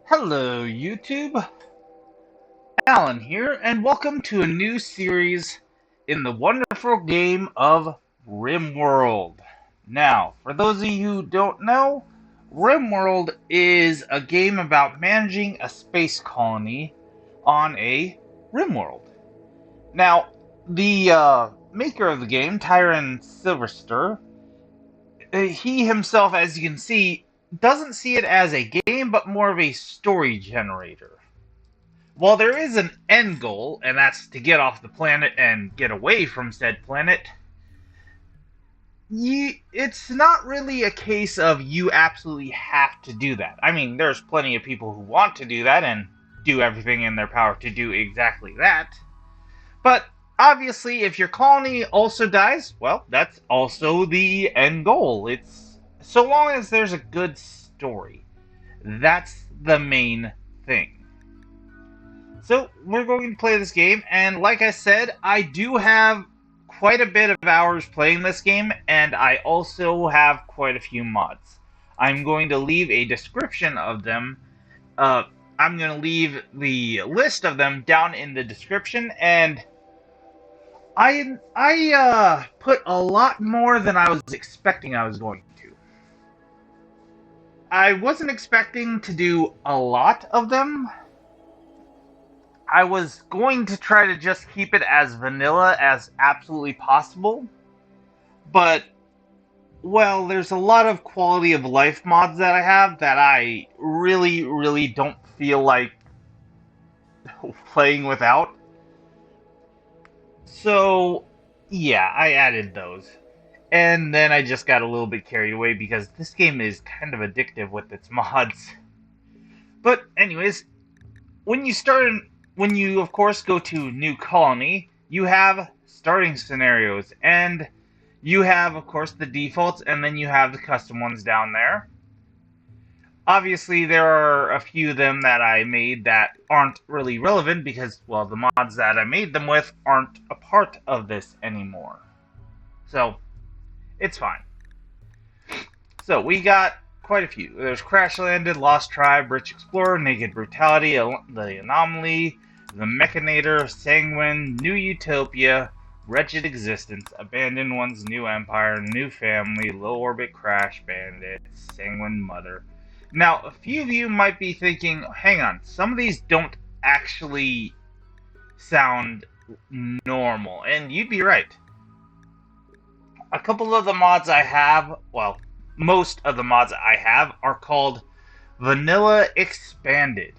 Hello, YouTube. Alan here, and welcome to a new series in the wonderful game of Rimworld. Now, for those of you who don't know, Rimworld is a game about managing a space colony on a Rimworld. Now, the maker of the game, Tyron Silverster, he himself, as you can see, doesn't see it as a game, but more of a story generator. While there is an end goal, and that's to get off the planet and get away from said planet, it's not really a case of you absolutely have to do that. I mean, there's plenty of people who want to do that and do everything in their power to do exactly that. But obviously, if your colony also dies, well, that's also the end goal. It's so long as there's a good story. That's the main thing. So, we're going to play this game, and like I said, I do have quite a bit of hours playing this game, and I also have quite a few mods. I'm going to leave a description of them. I'm going to leave the list of them down in the description, and I put a lot more than I was expecting I was going to. I wasn't expecting to do a lot of them. I was going to try to just keep it as vanilla as absolutely possible, but, well, there's a lot of quality of life mods that I have that I really don't feel like playing without. So, yeah, I added those. And then I just got a little bit carried away because this game is kind of addictive with its mods. But anyways, when you of course go to new colony, you have starting scenarios, and you have of course the defaults, and then you have the custom ones down there. Obviously there are a few of them that I made that aren't really relevant because, well, the mods that I made them with aren't a part of this anymore. So, it's fine. So, we got quite a few. There's Crash Landed, Lost Tribe, Rich Explorer, Naked Brutality, The Anomaly, The Mechanator, Sanguine, New Utopia, Wretched Existence, Abandoned Ones, New Empire, New Family, Low Orbit Crash Bandit, Sanguine Mother. Now, a few of you might be thinking, hang on, some of these don't actually sound normal, and you'd be right. A couple of the mods I have, well, most of the mods I have are called Vanilla Expanded.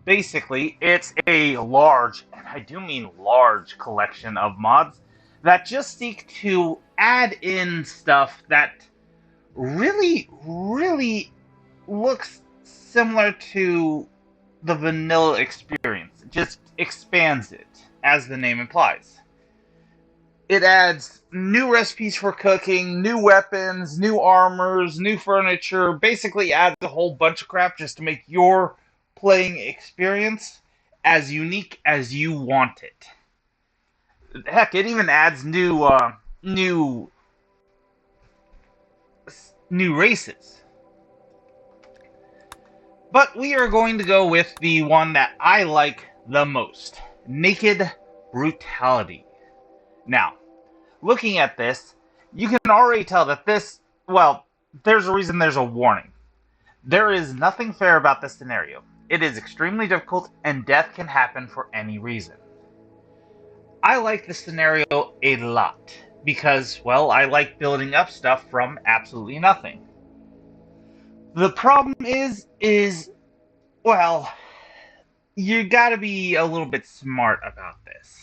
Basically, it's a large, and I do mean large, collection of mods that just seek to add in stuff that really looks similar to the vanilla experience. It just expands it, as the name implies. It adds new recipes for cooking, new weapons, new armors, new furniture, basically adds a whole bunch of crap just to make your playing experience as unique as you want it. Heck, it even adds new races. But we are going to go with the one that I like the most, Naked Brutality. Now, looking at this, you can already tell that this, well, there's a reason there's a warning. There is nothing fair about this scenario. It is extremely difficult, and death can happen for any reason. I like this scenario a lot, because, well, I like building up stuff from absolutely nothing. The problem is, well, you gotta be a little bit smart about this.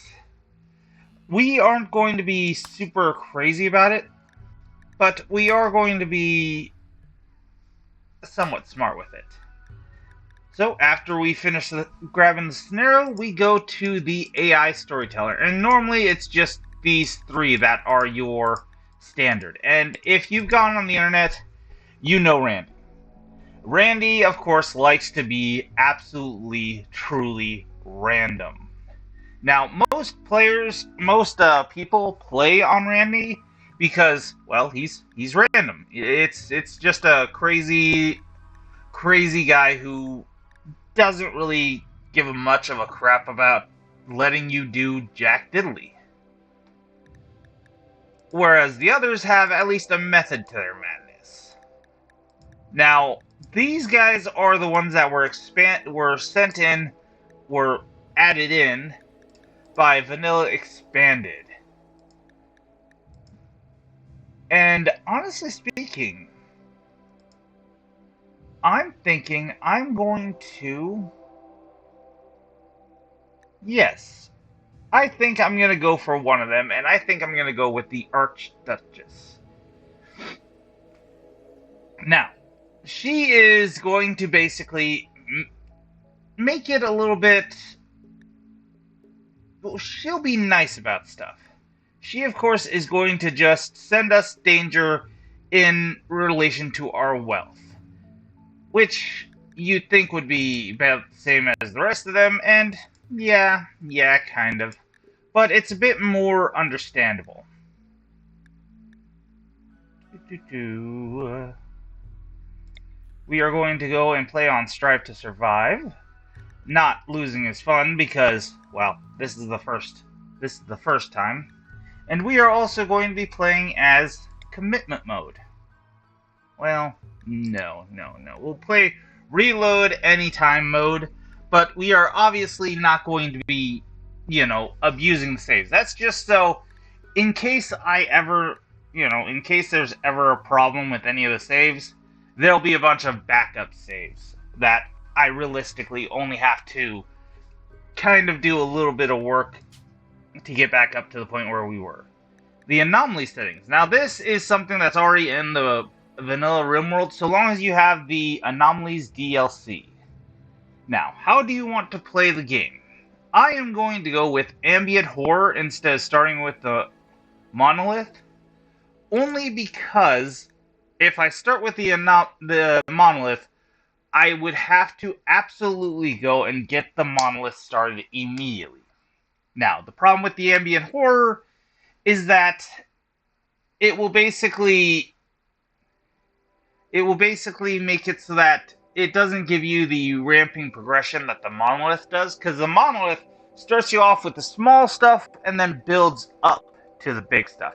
We aren't going to be super crazy about it, but we are going to be somewhat smart with it. So after we finish grabbing the scenario, we go to the AI storyteller. And normally it's just these three that are your standard. And if you've gone on the internet, you know Randy. Randy, of course, likes to be absolutely, truly random. Now, most people play on Randy because, well, he's random. It's just a crazy guy who doesn't really give much of a crap about letting you do jack diddly. Whereas the others have at least a method to their madness. Now, these guys are the ones that were added in by Vanilla Expanded. And honestly speaking, I'm thinking I'm going to... Yes, I think I'm going to go for one of them, and I think I'm going to go with the Archduchess. Now, she is going to basically make it a little bit... Well, she'll be nice about stuff. She, of course, is going to just send us danger in relation to our wealth, which you'd think would be about the same as the rest of them, and yeah, kind of. But it's a bit more understandable. We are going to go and play on Strive to Survive. Not losing is fun because, well, this is the first time. And we are also going to be playing as Commitment Mode. Well, no. We'll play Reload Anytime Mode, but we are obviously not going to be, abusing the saves. That's just so, in case in case there's ever a problem with any of the saves, there'll be a bunch of backup saves that I realistically only have to kind of do a little bit of work to get back up to the point where we were. The anomaly settings. Now, this is something that's already in the vanilla Rimworld, so long as you have the anomalies DLC. Now, how do you want to play the game? I am going to go with ambient horror instead of starting with the monolith, only because if I start with the monolith, I would have to absolutely go and get the monolith started immediately. Now, the problem with the ambient horror is that it will basically make it so that it doesn't give you the ramping progression that the monolith does, because the monolith starts you off with the small stuff and then builds up to the big stuff.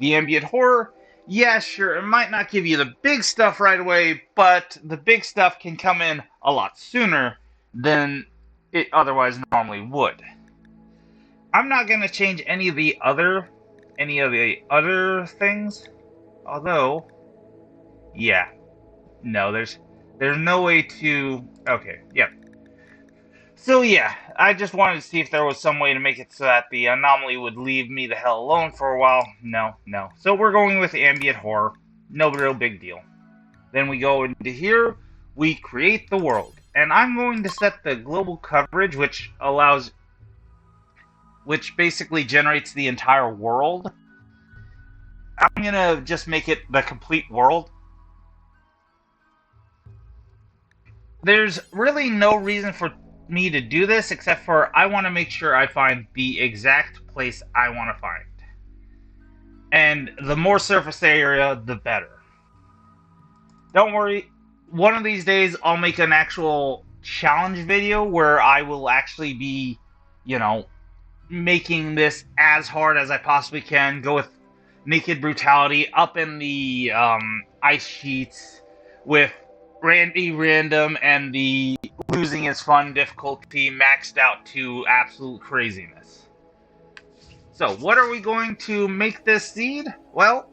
The ambient horror, yeah, sure, it might not give you the big stuff right away, but the big stuff can come in a lot sooner than it otherwise normally would. I'm not going to change any of the other things, although, yeah, no, there's no way to, okay, yep. So yeah, I just wanted to see if there was some way to make it so that the anomaly would leave me the hell alone for a while. No. So we're going with ambient horror. No real big deal. Then we go into here, we create the world. And I'm going to set the global coverage, which basically generates the entire world. I'm going to just make it the complete world. There's really no reason for me to do this except for I want to make sure I find the exact place I want to find. And the more surface area, the better. Don't worry, one of these days I'll make an actual challenge video where I will actually be, making this as hard as I possibly can. Go with naked brutality up in the ice sheets with random and the losing is fun difficulty maxed out to absolute craziness. So what are we going to make this seed? Well,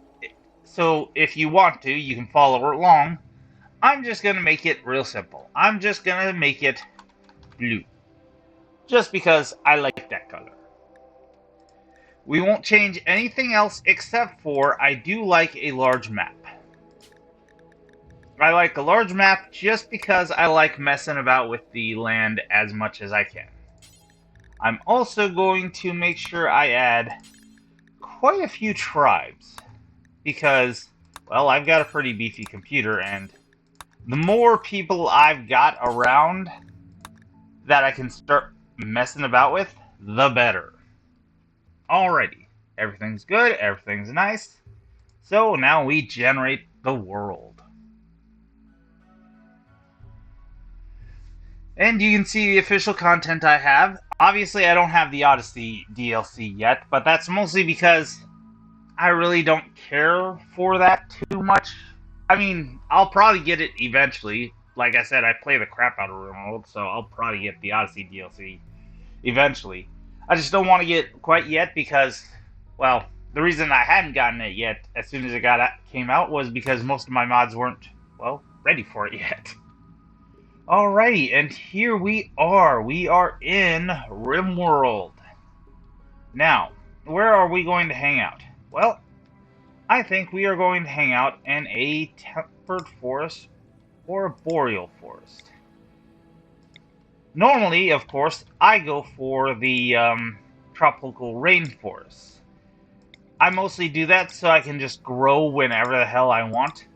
so if you want to, you can follow along. I'm just going to make it real simple. I'm just going to make it blue. Just because I like that color. We won't change anything else except for I do like a large map. I like a large map just because I like messing about with the land as much as I can. I'm also going to make sure I add quite a few tribes because, well, I've got a pretty beefy computer, and the more people I've got around that I can start messing about with, the better. Alrighty, everything's good, everything's nice. So now we generate the world. And you can see the official content I have. Obviously, I don't have the Odyssey DLC yet, but that's mostly because I really don't care for that too much. I mean, I'll probably get it eventually. Like I said, I play the crap out of Rimworld, so I'll probably get the Odyssey DLC eventually. I just don't want to get quite yet because, well, the reason I hadn't gotten it yet as soon as it came out was because most of my mods weren't, well, ready for it yet. Alrighty, and here we are. We are in Rimworld. Now, where are we going to hang out? Well, I think we are going to hang out in a temperate forest or a boreal forest. Normally, of course, I go for the tropical rainforest. I mostly do that so I can just grow whenever the hell I want.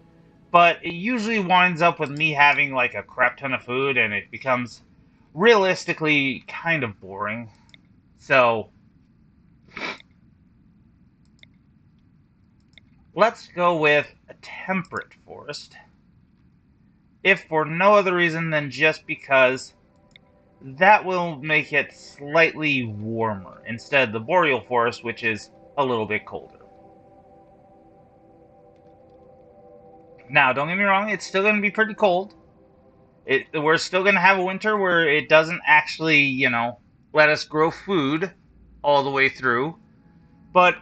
But it usually winds up with me having like a crap ton of food and it becomes realistically kind of boring. So let's go with a temperate forest. If for no other reason than just because that will make it slightly warmer instead of the boreal forest, which is a little bit colder. Now, don't get me wrong, it's still going to be pretty cold. We're still going to have a winter where it doesn't actually, let us grow food all the way through, but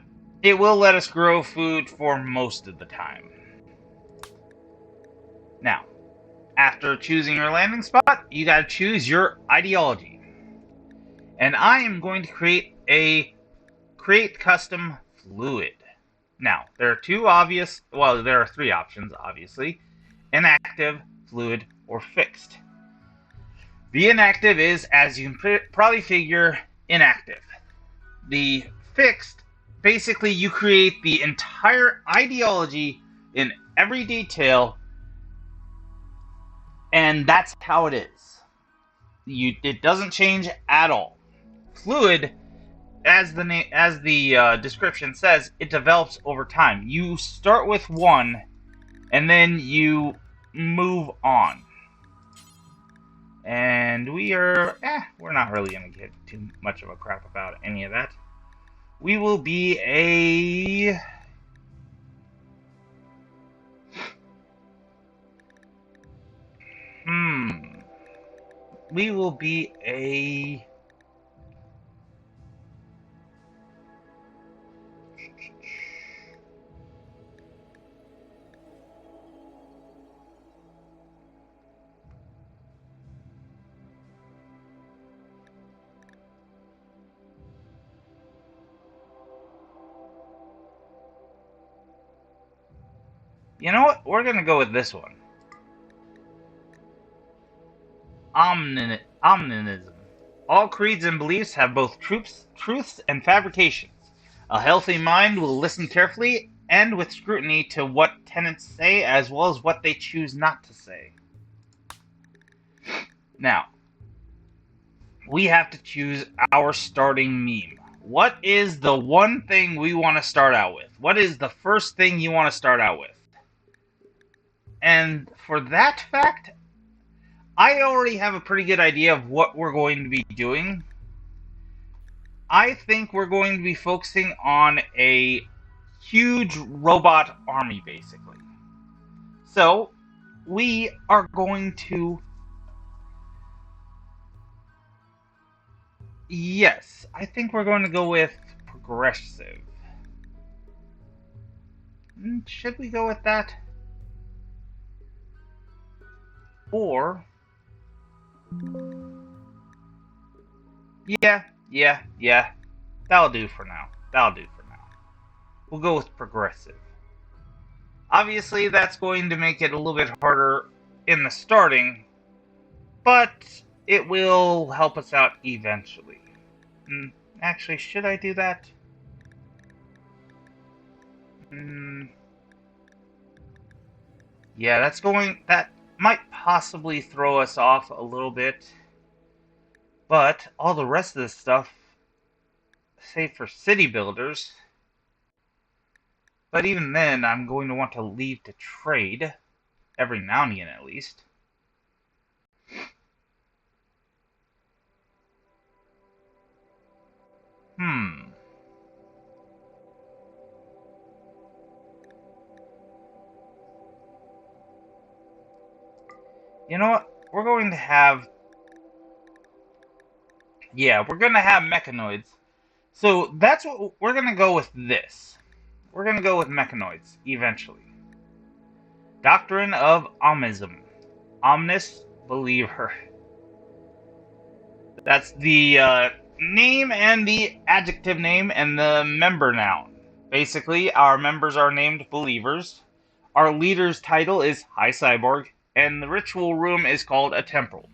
it will let us grow food for most of the time. Now, after choosing your landing spot, you got to choose your ideology. And I am going to create custom fluid. Now, there are there are three options, obviously. Inactive, fluid, or fixed. The inactive is, as you can probably figure, inactive. The fixed, basically you create the entire ideology in every detail, and that's how it is. It doesn't change at all. Fluid, as the description says, it develops over time. You start with one, and then you move on. And we're not really gonna give too much of a crap about any of that. We will be a we will be a you know what? We're gonna go with this one. Omninism. All creeds and beliefs have both truths and fabrications. A healthy mind will listen carefully and with scrutiny to what tenants say as well as what they choose not to say. Now, we have to choose our starting meme. What is the one thing we want to start out with? What is the first thing you want to start out with? And for that fact, I already have a pretty good idea of what we're going to be doing. I think we're going to be focusing on a huge robot army, basically. So, we are going to... Yes, I think we're going to go with progressive. Should we go with that? Or... Yeah. That'll do for now. We'll go with progressive. Obviously, that's going to make it a little bit harder in the starting, but it will help us out eventually. Actually, should I do that? Yeah, that might possibly throw us off a little bit. But all the rest of this stuff, say for city builders, but even then, I'm going to want to leave to trade, every now and again at least. Hmm. You know what? We're going to have... Yeah, we're going to have mechanoids. So that's what we're going to go with this. We're going to go with mechanoids, eventually. Doctrine of Omnism. Omnis believer. That's the name and the adjective name and the member noun. Basically, our members are named believers. Our leader's title is High Cyborg, and the ritual room is called a temple.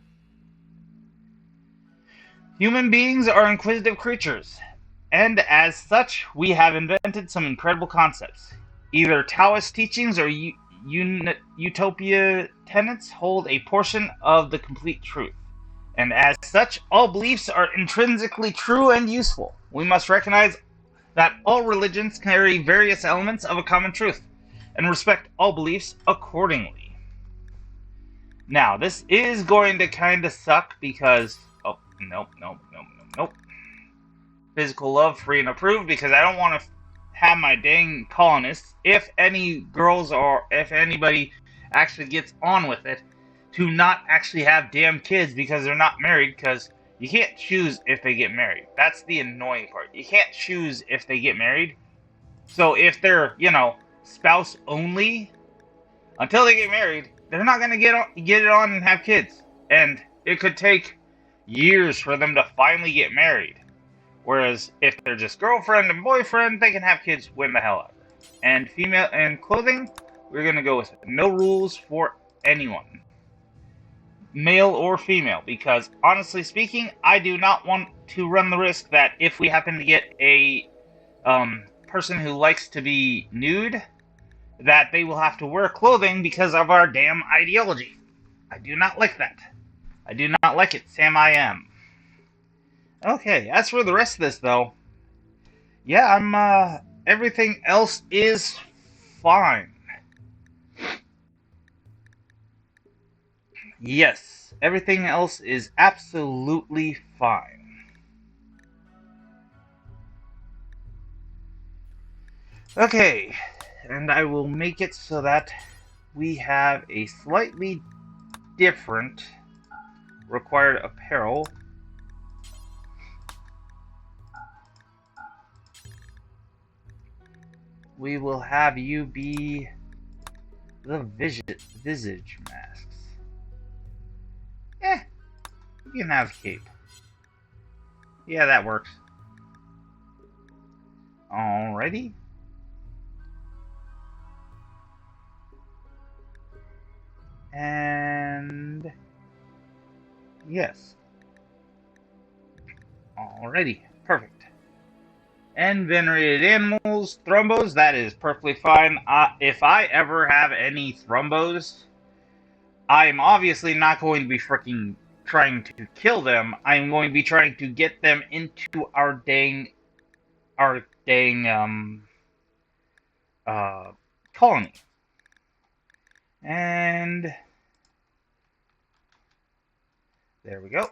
Human beings are inquisitive creatures, and as such, we have invented some incredible concepts. Either Taoist teachings or utopia tenets hold a portion of the complete truth. And as such, all beliefs are intrinsically true and useful. We must recognize that all religions carry various elements of a common truth, and respect all beliefs accordingly. Now, this is going to kind of suck because... Oh, nope. Physical love, free and approved, because I don't want to have my dang colonists, if any girls or if anybody actually gets on with it, to not actually have damn kids because they're not married, because you can't choose if they get married. That's the annoying part. You can't choose if they get married. So if they're, spouse only, until they get married, they're not going to get it on and have kids. And it could take years for them to finally get married. Whereas if they're just girlfriend and boyfriend, they can have kids when the hell ever. And female and clothing, we're going to go with no rules for anyone, male or female, because honestly speaking, I do not want to run the risk that if we happen to get a person who likes to be nude, that they will have to wear clothing because of our damn ideology. I do not like that. I do not like it, Sam I am. Okay, as for the rest of this, though, yeah, everything else is fine. Yes, everything else is absolutely fine. Okay, and I will make it so that we have a slightly different required apparel. We will have you be the visage masks. You can have cape. Yeah, that works. Alrighty. And yes. Alrighty, perfect. And venerated animals, thrombos, that is perfectly fine. If I ever have any thrombos, I'm obviously not going to be freaking trying to kill them. I'm going to be trying to get them into our dang colony. And there we go.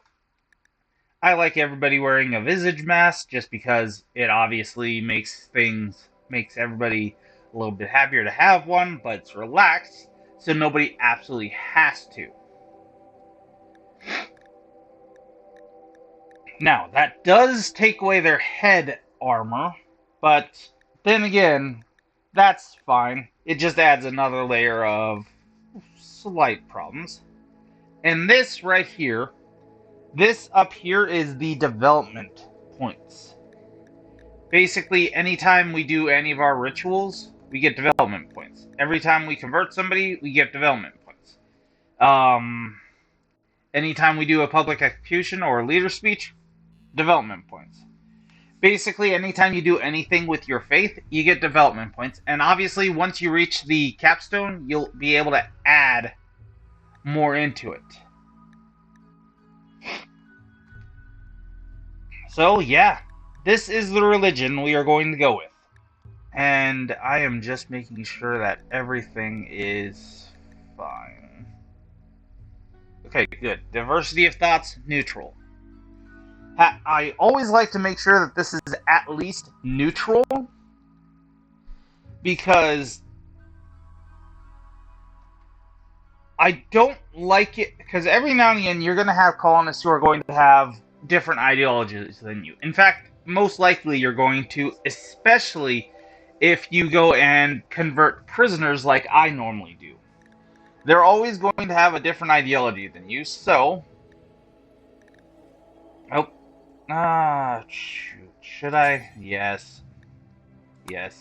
I like everybody wearing a visage mask just because it obviously makes everybody a little bit happier to have one, but it's relaxed, so nobody absolutely has to. Now, that does take away their head armor, but then again, that's fine. It just adds another layer of slight problems. And this right here, this up here is the development points. Basically, anytime we do any of our rituals, we get development points. Every time we convert somebody, we get development points. Anytime we do a public execution or a leader speech, development points. Basically, anytime you do anything with your faith, you get development points. And obviously, once you reach the capstone, you'll be able to add more into it. So, yeah, this is the religion we are going to go with. And I am just making sure that everything is fine. Okay, good. Diversity of thoughts, neutral. I always like to make sure that this is at least neutral, because I don't like it, because every now and again you're going to have colonists who are going to have different ideologies than you. In fact, most likely you're going to, especially if you go and convert prisoners like I normally do. They're always going to have a different ideology than you, so... Oh. Shoot. Should I? Yes. Yes.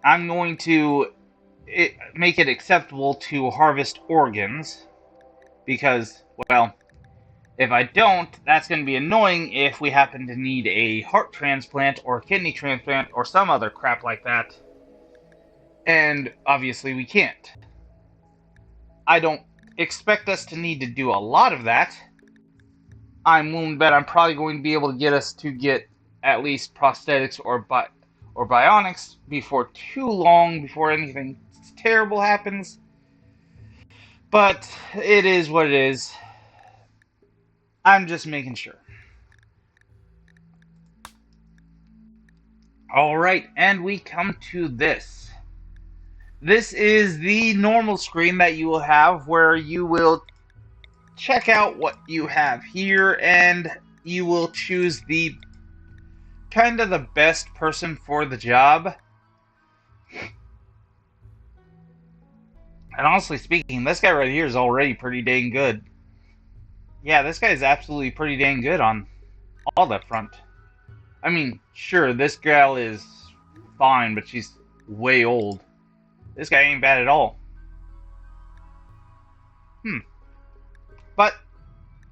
I'm going to make it acceptable to harvest organs, because, well, if I don't, that's going to be annoying if we happen to need a heart transplant or a kidney transplant or some other crap like that. And obviously we can't. I don't expect us to need to do a lot of that. I'm willing to bet I'm probably going to be able to get us to get at least prosthetics or bionics before too long, before anything terrible happens. But it is what it is. I'm just making sure. Alright, and we come to this. This is the normal screen that you will have, where you will check out what you have here, and you will choose the kind of the best person for the job. And honestly speaking, this guy right here is already pretty dang good. Yeah, this guy is absolutely pretty dang good on all that front. I mean, sure, this gal is fine, but she's way old. This guy ain't bad at all. But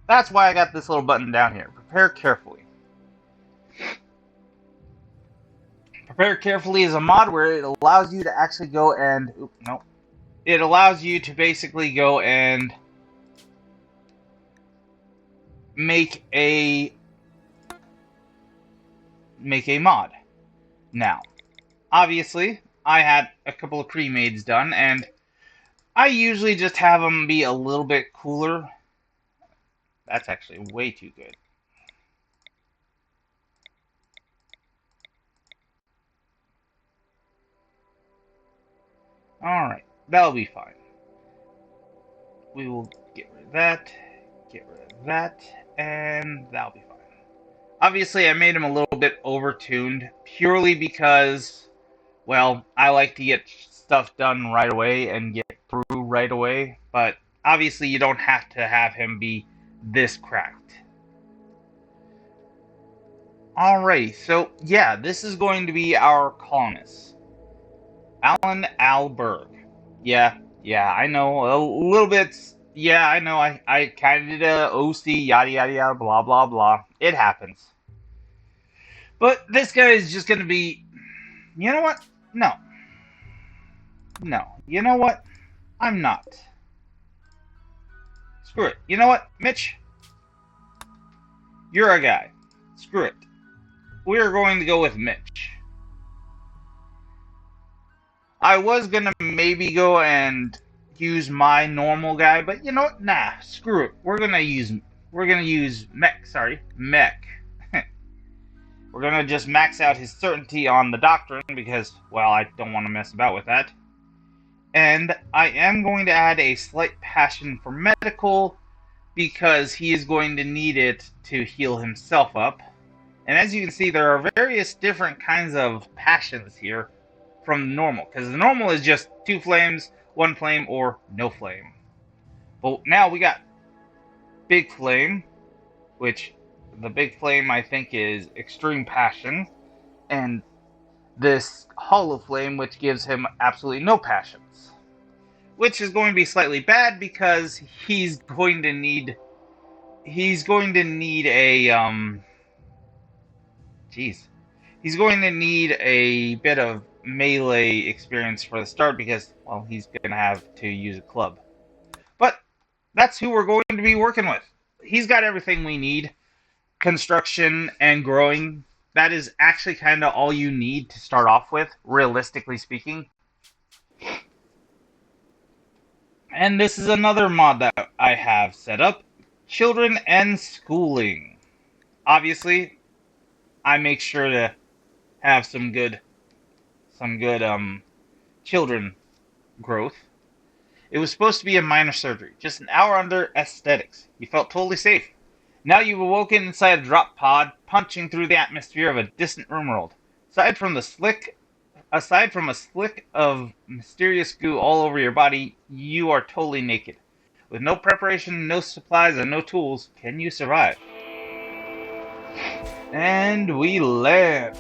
that's why I got this little button down here. Prepare carefully. Prepare carefully is a mod where it allows you to actually go and... no. It allows you to basically go and make a mod. Now, obviously, I had a couple of pre-mades done, and I usually just have them be a little bit cooler. That's actually way too good. Alright, that'll be fine. We will get rid of that, and that'll be fine. Obviously, I made him a little bit over-tuned, purely because, well, I like to get stuff done right away and get through right away, but obviously you don't have to have him be this cracked. Alrighty, so yeah, this is going to be our colonist. Alan Alberg. Yeah, I know, a little bit, yeah, I know, I kind of did a OC, yada yada yada, blah blah blah. It happens. But this guy is just going to be, you know what? No. You know what? I'm not. Screw it. You know what, Mitch? You're a guy. Screw it. We're going to go with Mitch. I was going to maybe go and use my normal guy, but you know what? Nah, screw it. We're going to use Mech. We're going to just max out his certainty on the doctrine because, well, I don't want to mess about with that. And I am going to add a slight passion for medical because he is going to need it to heal himself up. And as you can see, there are various different kinds of passions here from the normal, because the normal is just 2 flames, 1 flame, or no flame. But now we got big flame, which the big flame I think is extreme passion, and this hollow flame, which gives him absolutely no passions, which is going to be slightly bad because he's going to need a he's going to need a bit of melee experience for the start because, well, he's going to have to use a club. But that's who we're going to be working with. He's got everything we need. Construction and growing. That is actually kind of all you need to start off with, realistically speaking. And this is another mod that I have set up. Children and schooling. obviously, I make sure to have some good children growth. It was supposed to be a minor surgery, just an hour under aesthetics. You felt totally safe. Now you've awoken inside a drop pod, punching through the atmosphere of a distant Rimworld. Aside from a slick of mysterious goo all over your body, you are totally naked. With no preparation, no supplies, and no tools, can you survive? And we land.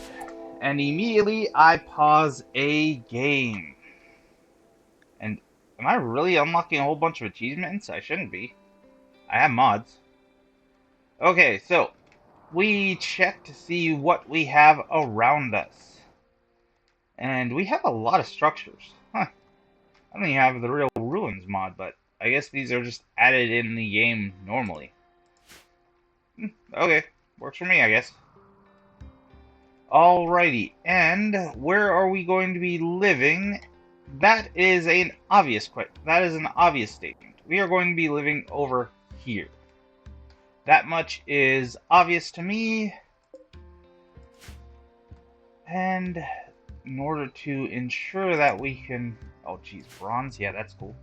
And immediately I pause a game. And am I really unlocking a whole bunch of achievements? I shouldn't be. I have mods. Okay, so we check to see what we have around us. And we have a lot of structures. Huh. I don't even have the real ruins mod, but I guess these are just added in the game normally. Okay, works for me, I guess. Alrighty, and where are we going to be living? That is an obvious statement. We are going to be living over here. That much is obvious to me. And in order to ensure that we can... Oh, geez, bronze? Yeah, that's cool.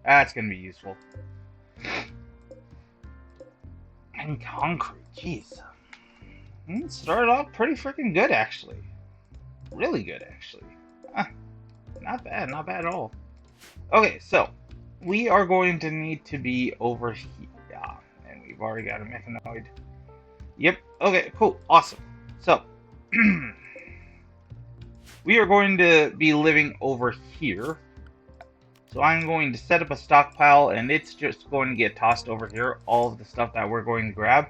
That's going to be useful. And concrete, jeez. It started off pretty freaking good, actually. Really good, actually. Not bad at all. Okay, so we are going to need to be over here. And we've already got a Mechanoid. Yep, okay, cool, awesome. So, we are going to be living over here. So I'm going to set up a stockpile, and it's just going to get tossed over here, all of the stuff that we're going to grab.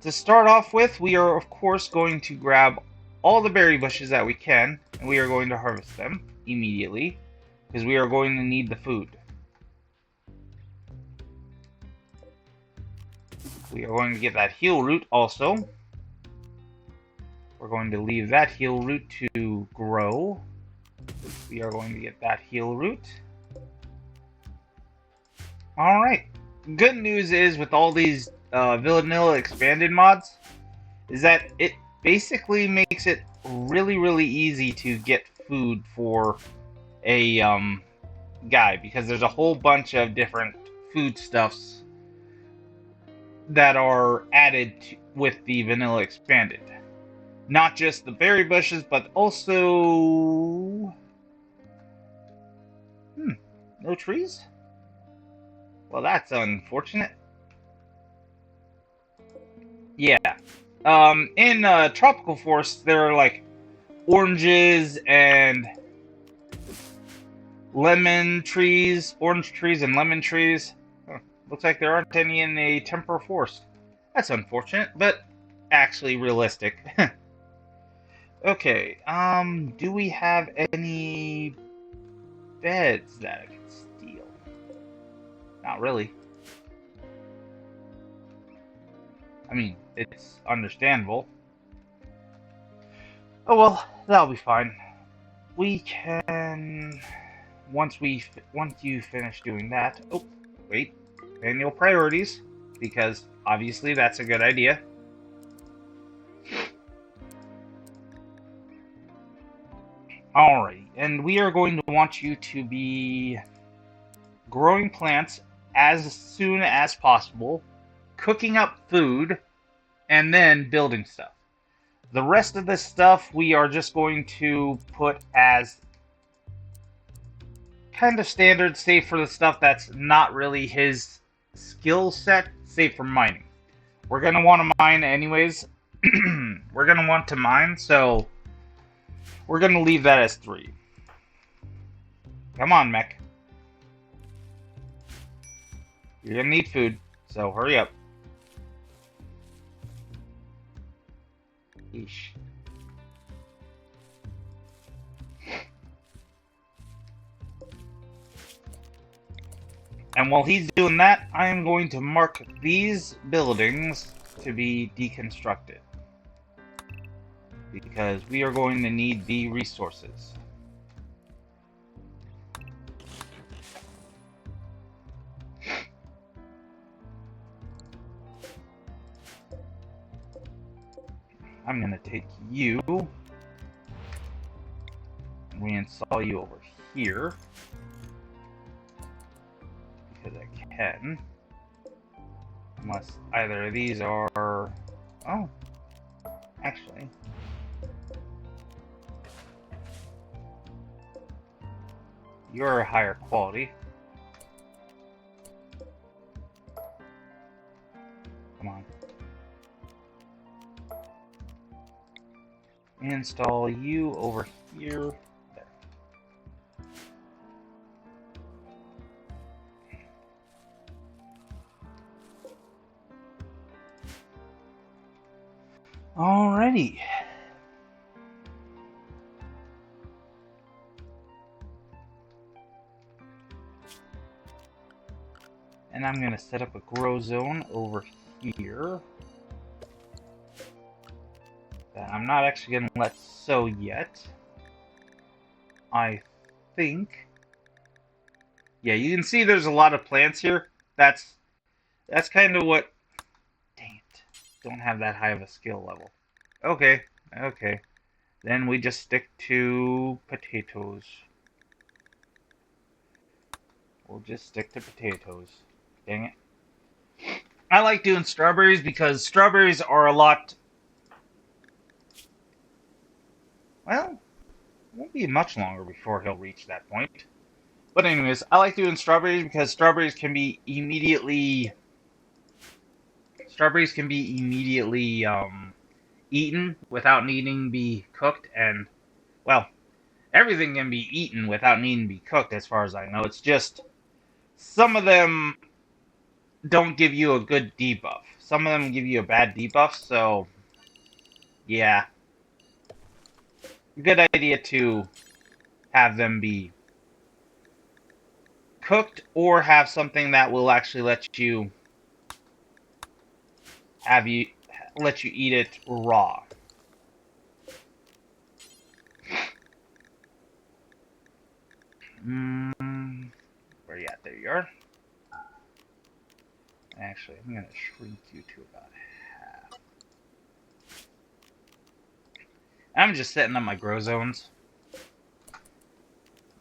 To start off with, we are of course going to grab all the berry bushes that we can, and we are going to harvest them immediately, because we are going to need the food. We are going to get that heal root also. We're going to leave that heal root to grow. We are going to get that heal root. Alright. Good news is with all these vanilla expanded mods is that it basically makes it really easy to get food for a guy, because there's a whole bunch of different foodstuffs that are added with the vanilla expanded. Not just the berry bushes, but also... no trees? Well, that's unfortunate. Yeah. In tropical forests, there are like oranges and lemon trees, orange trees and lemon trees. Looks like there aren't any in a temperate forest. That's unfortunate, but actually realistic. Okay, do we have any beds that I can steal? Not really. I mean, it's understandable. Oh well, that'll be fine. We can... Once you finish doing that... Oh, wait. Manual priorities, because obviously that's a good idea. Alright, and we are going to want you to be growing plants as soon as possible, cooking up food, and then building stuff. The rest of this stuff we are just going to put as kind of standard, save for the stuff that's not really his skill set, save for mining. We're going to want to mine anyways. We're going to want to mine, so we're going to leave that as 3. Come on, Mech. You're going to need food, so hurry up. Yeesh. And while he's doing that, I am going to mark these buildings to be deconstructed, because we are going to need the resources. I'm gonna take you, reinstall you over here, because I can. Unless either of these are... Oh, actually. You're a higher quality. Come on. Install you over here. There. Alrighty. And I'm going to set up a grow zone over here. That I'm not actually going to let sow yet. I think. Yeah, you can see there's a lot of plants here. That's kind of what... Dang it. Don't have that high of a skill level. Okay, okay. Then we just stick to potatoes. We'll just stick to potatoes. Dang it. I like doing strawberries because strawberries are a lot... Well, it won't be much longer before he'll reach that point. But anyways, I like doing strawberries because strawberries can be immediately eaten without needing to be cooked, and, well, everything can be eaten without needing to be cooked as far as I know. It's just some of them don't give you a good debuff. Some of them give you a bad debuff, so yeah. Good idea to have them be cooked or have something that will actually let you eat it raw. Where you at? There you are. Actually, I'm gonna shrink you to about half. I'm just setting up my grow zones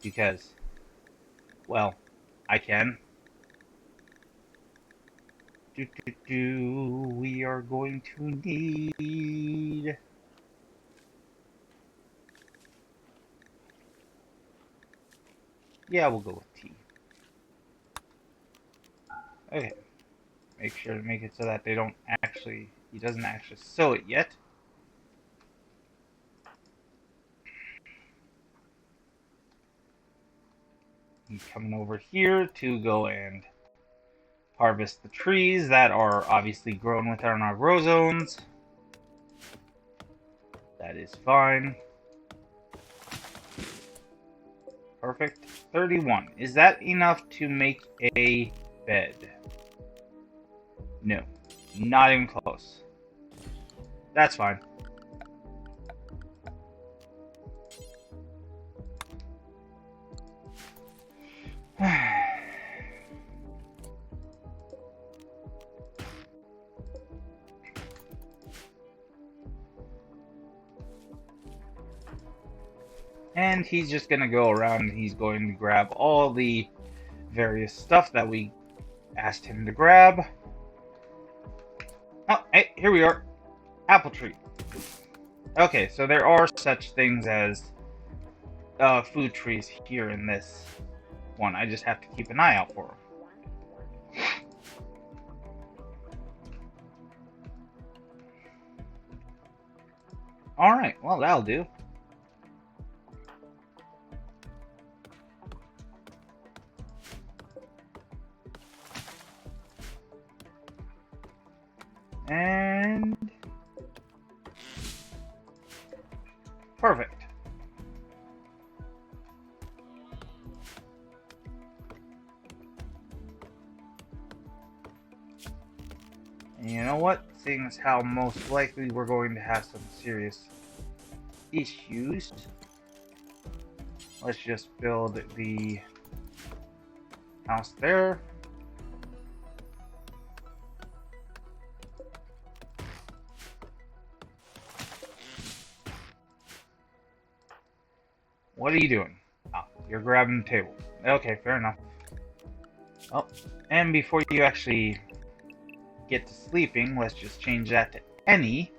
because, well, I can. We are going to need... Yeah, we'll go with T. Okay. Make sure to make it so that he doesn't actually sow it yet. He's coming over here to go and harvest the trees that are obviously grown within our grow zones. That is fine. Perfect. 31. Is that enough to make a bed? No. Not even close. That's fine. And he's just going to go around and he's going to grab all the various stuff that we asked him to grab. Oh, hey, here we are. Apple tree. Okay, so there are such things as food trees here in this one. I just have to keep an eye out for them. Alright, well, that'll do. And... perfect. And you know what? Seeing as how most likely we're going to have some serious issues, let's just build the house there. What are you doing? Oh, you're grabbing the table. Okay, fair enough. Oh, and before you actually get to sleeping, let's just change that to any.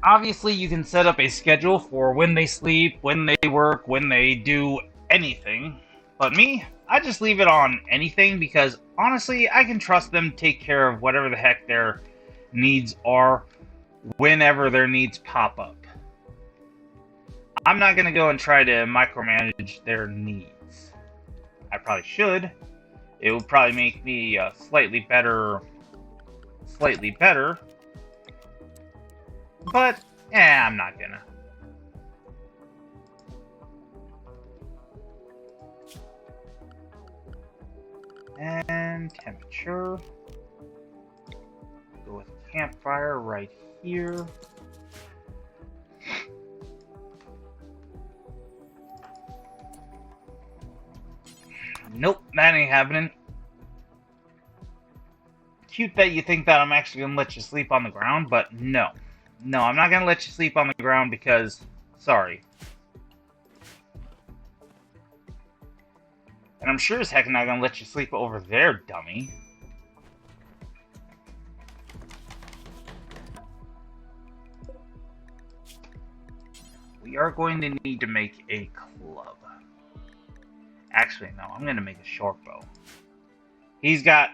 Obviously, you can set up a schedule for when they sleep, when they work, when they do anything. But me, I just leave it on anything because honestly, I can trust them to take care of whatever the heck their needs are whenever their needs pop up. I'm not going to go and try to micromanage their needs. I probably should. It would probably make me slightly better. But, I'm not gonna. And temperature. Go with campfire right here. Nope, that ain't happening. Cute that you think that I'm actually gonna let you sleep on the ground, but no. No, I'm not gonna let you sleep on the ground because, sorry. And I'm sure as heck not gonna let you sleep over there, dummy. We are going to need to make a club. Actually, no, I'm gonna make a short bow. He's got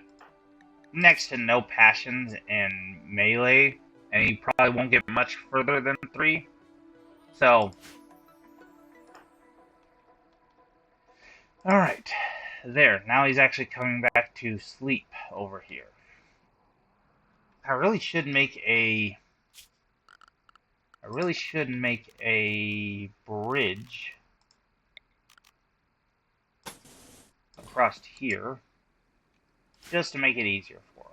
next to no passions in melee, and he probably won't get much further than 3. So, alright. There, now he's actually coming back to sleep over here. I really should make a bridge across here, just to make it easier for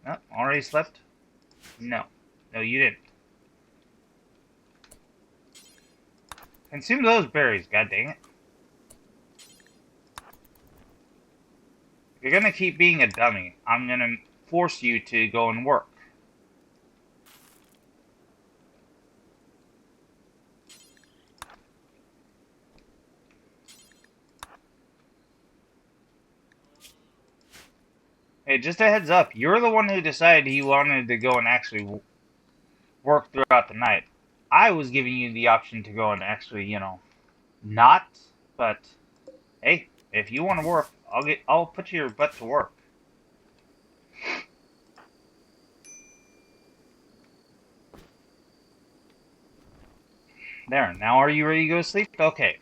him. Oh, already slept? No. No, you didn't. Consume those berries, god dang it. If you're gonna keep being a dummy, I'm gonna force you to go and work. Hey, just a heads up, you're the one who decided he wanted to go and actually work throughout the night. I was giving you the option to go and actually, not, but hey, if you want to work, I'll put your butt to work. There, now are you ready to go to sleep? Okay,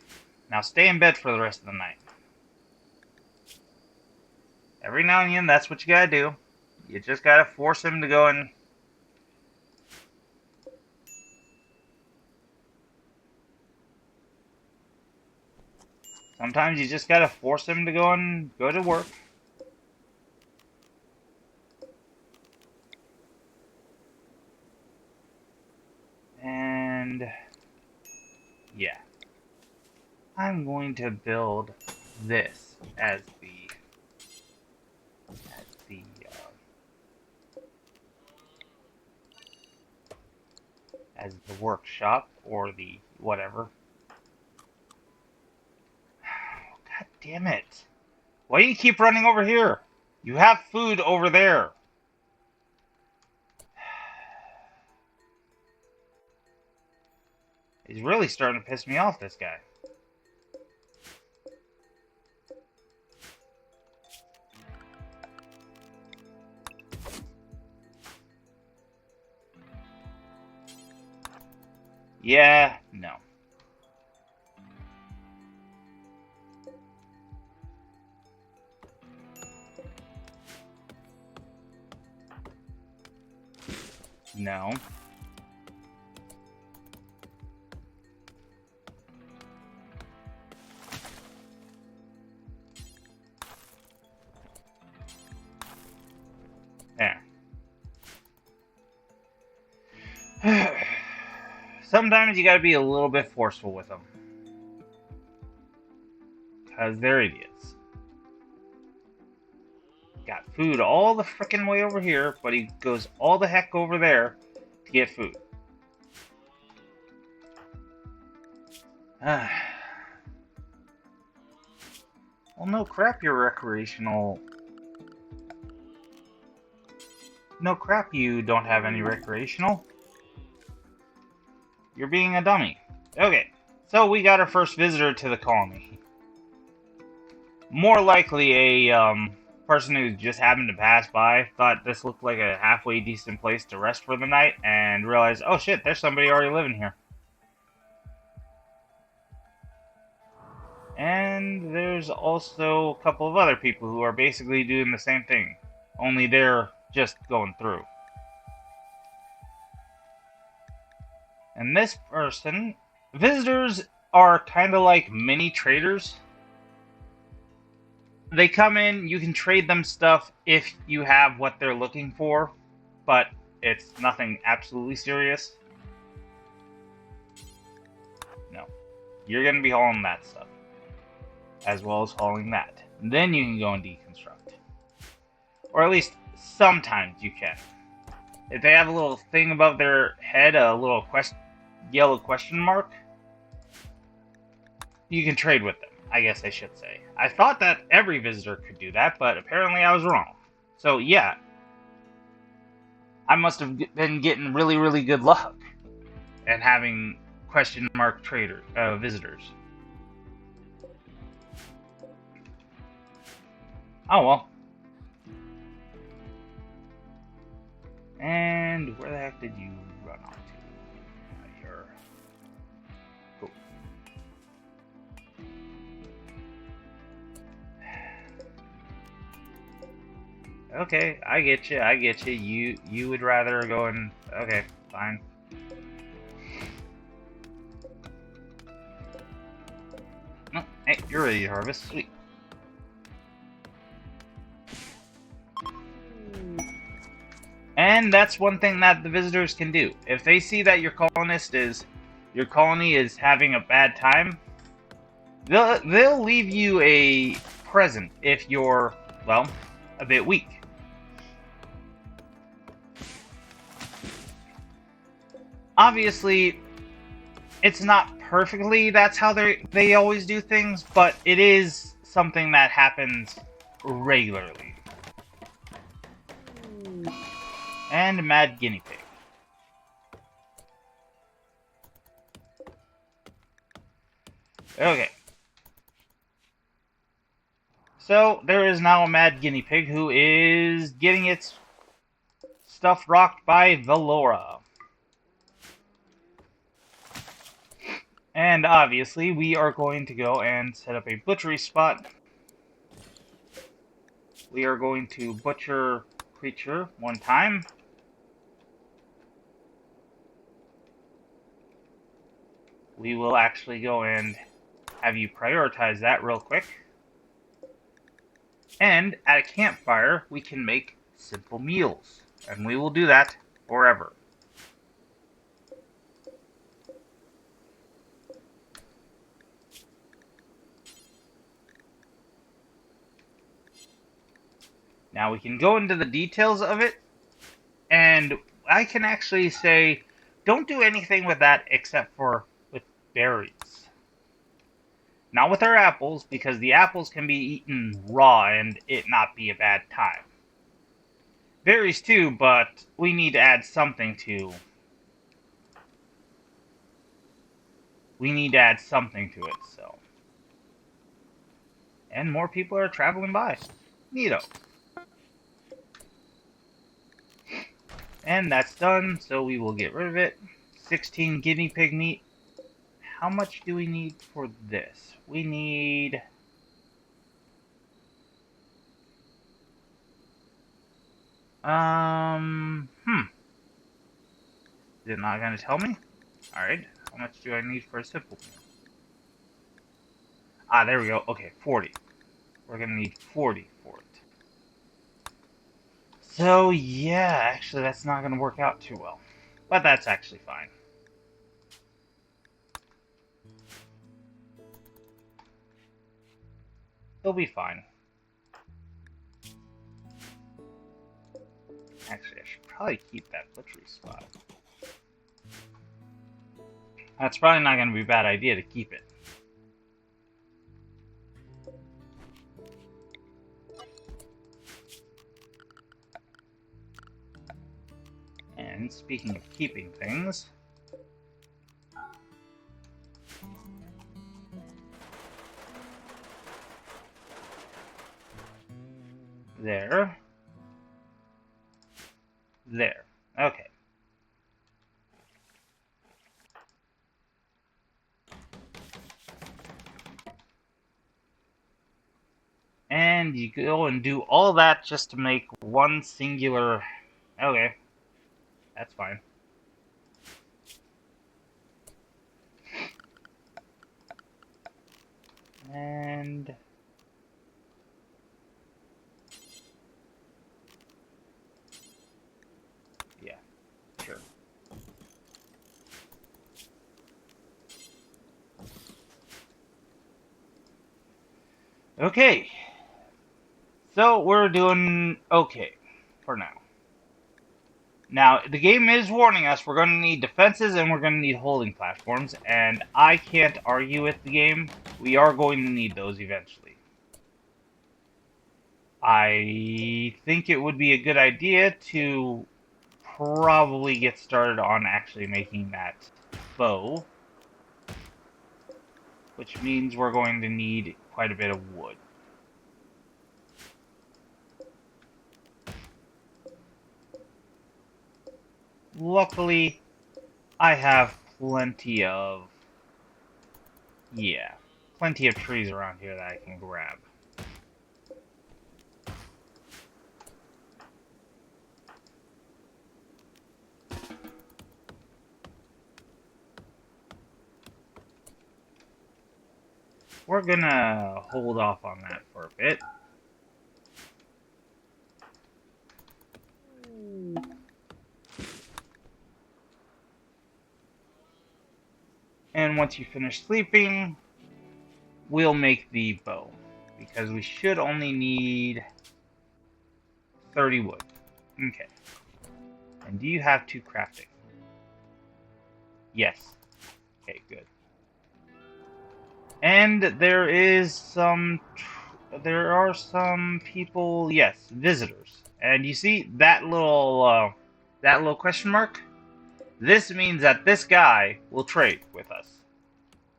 now stay in bed for the rest of the night. Every now and again, that's what you gotta do. You just gotta force him to go and... Sometimes you just gotta force him to go and go to work. And... yeah. I'm going to build this as the workshop, or the whatever. God damn it. Why do you keep running over here? You have food over there. He's really starting to piss me off, this guy. Yeah, no. No. There. Sometimes you gotta be a little bit forceful with them. Because they're idiots. got food all the frickin' way over here, but he goes all the heck over there to get food. Well, no crap, you're recreational. No crap, you don't have any recreational. You're being a dummy. Okay, so we got our first visitor to the colony. More likely a person who just happened to pass by, thought this looked like a halfway decent place to rest for the night, and realized, oh shit, there's somebody already living here. And there's also a couple of other people who are basically doing the same thing, only they're just going through. And this person, visitors are kind of like mini traders. They come in, you can trade them stuff if you have what they're looking for, but it's nothing absolutely serious. No. You're going to be hauling that stuff, as well as hauling that. And then you can go and deconstruct. Or at least sometimes you can. If they have a little thing above their head, a little yellow question mark, you can trade with them, I guess I should say. I thought that every visitor could do that, but apparently I was wrong. So yeah, I must have been getting really, really good luck and having question mark visitors. Oh well. And where the heck did you run off to? You're cool. Okay, I get you. I get you. You would rather go and okay, fine. Oh, hey, you're ready to harvest. Sweet. And that's one thing that the visitors can do. If they see that your colony is having a bad time, they'll leave you a present if you're, well, a bit weak. Obviously, it's not perfectly that's how they always do things, but it is something that happens regularly. And a mad guinea pig. Okay. So, there is now a mad guinea pig who is getting its stuff rocked by Velora. And obviously, we are going to go and set up a butchery spot. We are going to butcher creature one time. We will actually go and have you prioritize that real quick. And at a campfire, we can make simple meals. And we will do that forever. Now we can go into the details of it, and I can actually say, don't do anything with that except for with berries. Not with our apples, because the apples can be eaten raw and it not be a bad time. Berries too, but we need to add something to... We need to add something to it, so... And more people are traveling by. Neato. And that's done, so we will get rid of it. 16 guinea pig meat. How much do we need for this? We need... Is it not going to tell me? Alright, how much do I need for a simple meal? Ah, there we go. Okay, 40. We're going to need 40 for it. So, yeah, actually that's not going to work out too well. But that's actually fine. It'll be fine. probably keep that butchery spot. That's probably not going to be a bad idea to keep it. And speaking of keeping things, there. Okay. And you go and do all that just to make one singular... Okay. That's fine. And... yeah, sure. Okay. So we're doing okay for now. Now, the game is warning us we're going to need defenses and we're going to need holding platforms, and I can't argue with the game. We are going to need those eventually. I think it would be a good idea to probably get started on actually making that bow, which means we're going to need quite a bit of wood. Luckily, I have plenty of trees around here that I can grab. We're gonna hold off on that for a bit. And once you finish sleeping, we'll make the bow, because we should only need 30 wood. Okay. And do you have 2 crafting? Yes. Okay, good. And there are some people, yes, visitors. And you see that little question mark? This means that this guy will trade with us.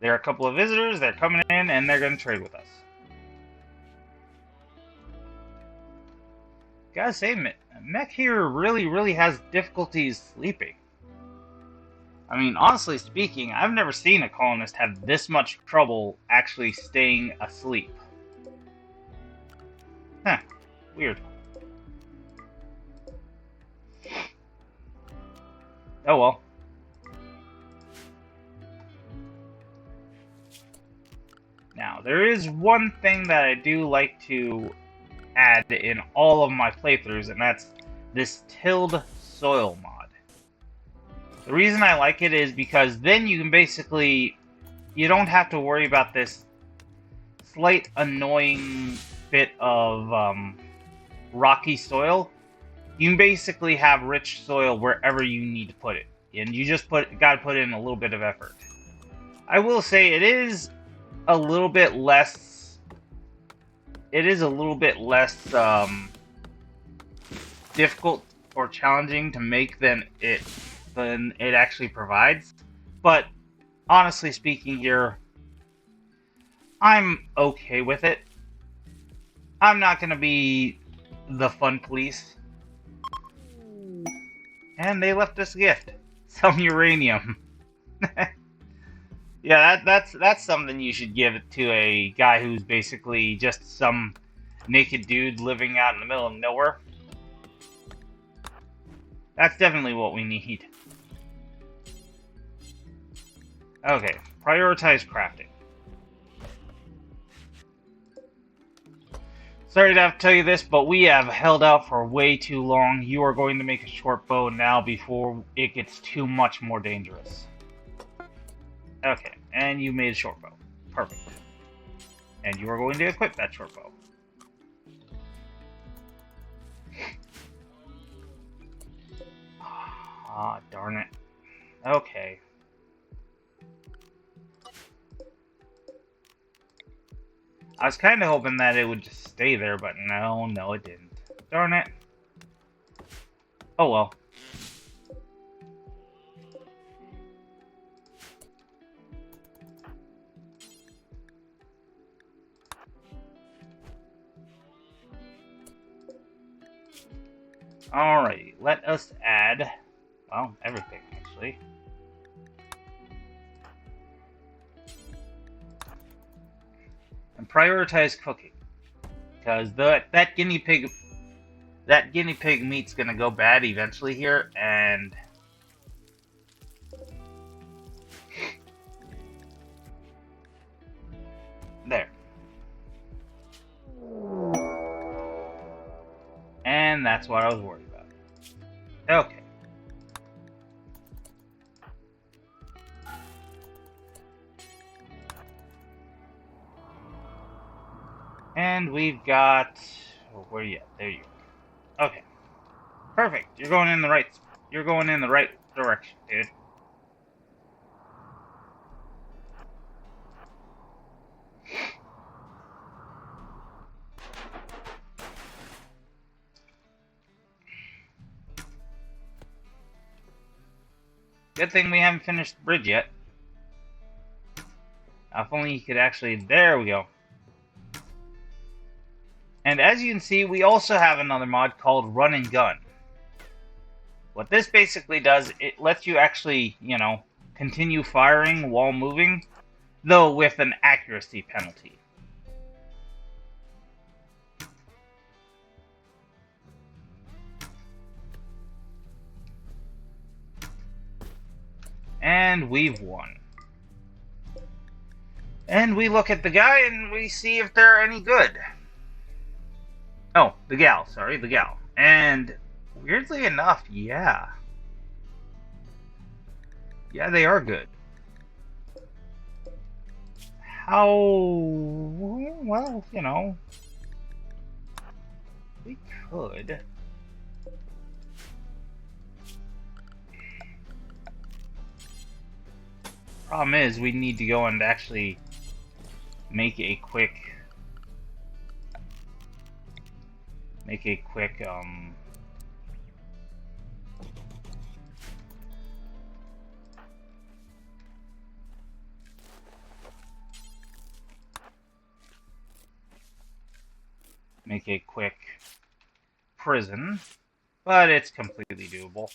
There are a couple of visitors, they're coming in, and they're going to trade with us. Gotta say, Mech here really has difficulties sleeping. I mean, honestly speaking, I've never seen a colonist have this much trouble actually staying asleep. Huh, weird. Oh well. Now, there is one thing that I do like to add in all of my playthroughs, and that's this tilled soil mod. The reason I like it is because then you can basically, you don't have to worry about this slight annoying bit of rocky soil. You can basically have rich soil wherever you need to put it, and you just gotta put in a little bit of effort. I will say it is a little bit less. It is a little bit less difficult or challenging to make than it actually provides. But honestly speaking, here, I'm okay with it. I'm not gonna be the fun police. And they left us a gift. Some uranium. Yeah, that's something you should give to a guy who's basically just some naked dude living out in the middle of nowhere. That's definitely what we need. Okay, prioritize crafting. Sorry to have to tell you this, but we have held out for way too long. You are going to make a short bow now before it gets too much more dangerous. Okay, and you made a short bow. Perfect. And you are going to equip that short bow. Ah, darn it. Okay. I was kind of hoping that it would just stay there, but no, it didn't. Darn it. Oh well. Alright, let us add, well, everything actually. And prioritize cooking. Because that guinea pig meat's gonna go bad eventually here, and there. And that's what I was worried about. Okay. And we've got, oh, where are you at? There you are. Okay. Perfect. You're going in the right direction, dude. Good thing we haven't finished the bridge yet. If only you could actually... There we go. And as you can see, we also have another mod called Run and Gun. What this basically does, it lets you actually, you know, continue firing while moving, though with an accuracy penalty. And we've won. And we look at the guy and we see if they're any good. Oh, the gal, sorry, the gal. And weirdly enough, yeah. Yeah, they are good. How... Well, you know, we could... Problem is, we need to go and actually make a quick... Make a quick prison, but it's completely doable.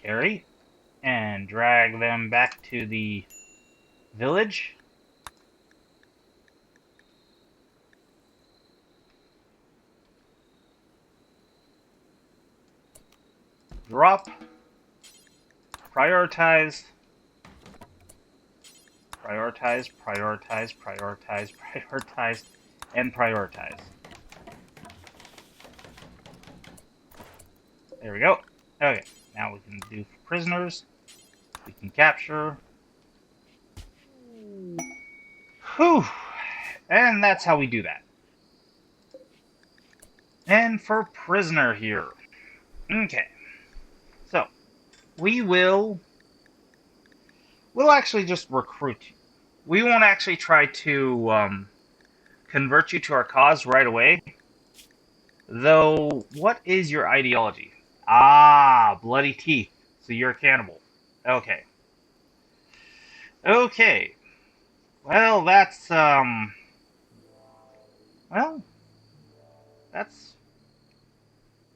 Carry and drag them back to the village. Drop, prioritize, prioritize, prioritize, prioritize, prioritize, and prioritize. There we go. Okay, now we can do prisoners. We can capture. Whew! And that's how we do that. And for prisoner here. Okay. So, we'll actually just recruit you. We won't actually try to convert you to our cause right away. Though, what is your ideology? Ah, bloody teeth. So you're a cannibal. Okay. Okay. Well, that's, well, that's...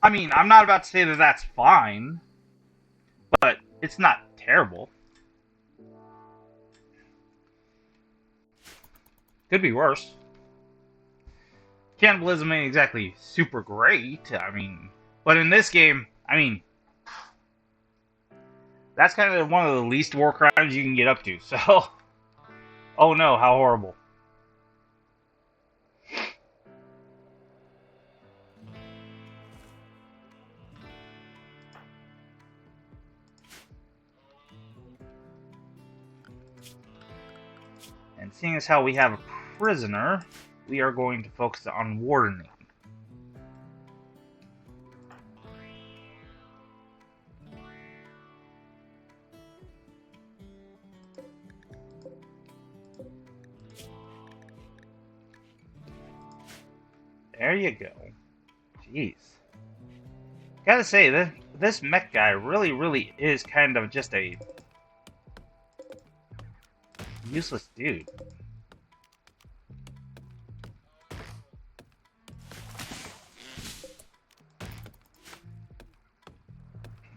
I mean, I'm not about to say that that's fine, but it's not terrible. Could be worse. Cannibalism ain't exactly super great, I mean, but in this game, I mean, that's kind of one of the least war crimes you can get up to, so... Oh no, how horrible. And seeing as how we have a prisoner, we are going to focus on wardening. There you go. Jeez. Gotta say, this mech guy really is kind of just a useless dude.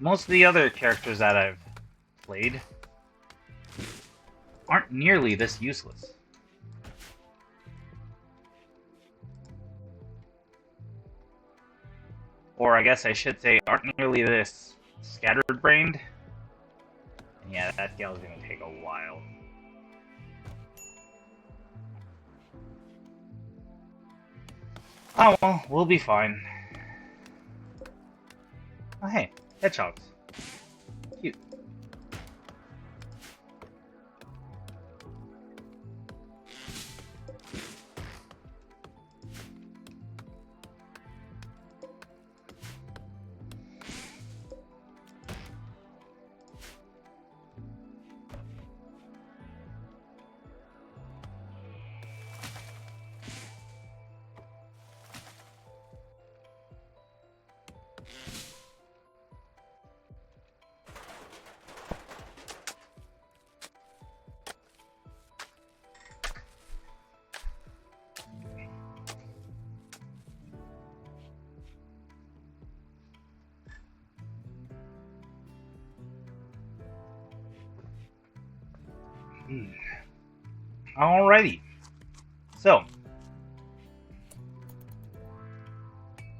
Most of the other characters that I've played aren't nearly this useless. Or I guess I should say, aren't nearly this scattered-brained. Yeah, that gal's gonna take a while. Oh well, we'll be fine. Oh hey, hedgehogs. Cute. Alrighty. So,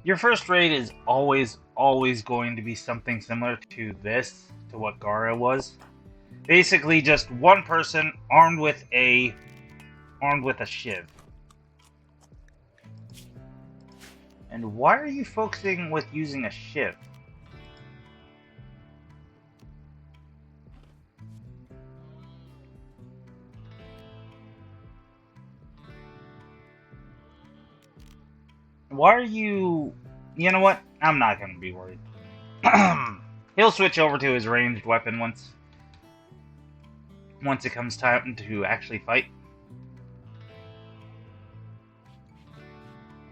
your first raid is always going to be something similar to this, to what Gara was. Basically, just one person armed with a shiv. And why are you focusing with using a shiv? Why are you... You know what? I'm not going to be worried. He'll switch over to his ranged weapon once it comes time to actually fight.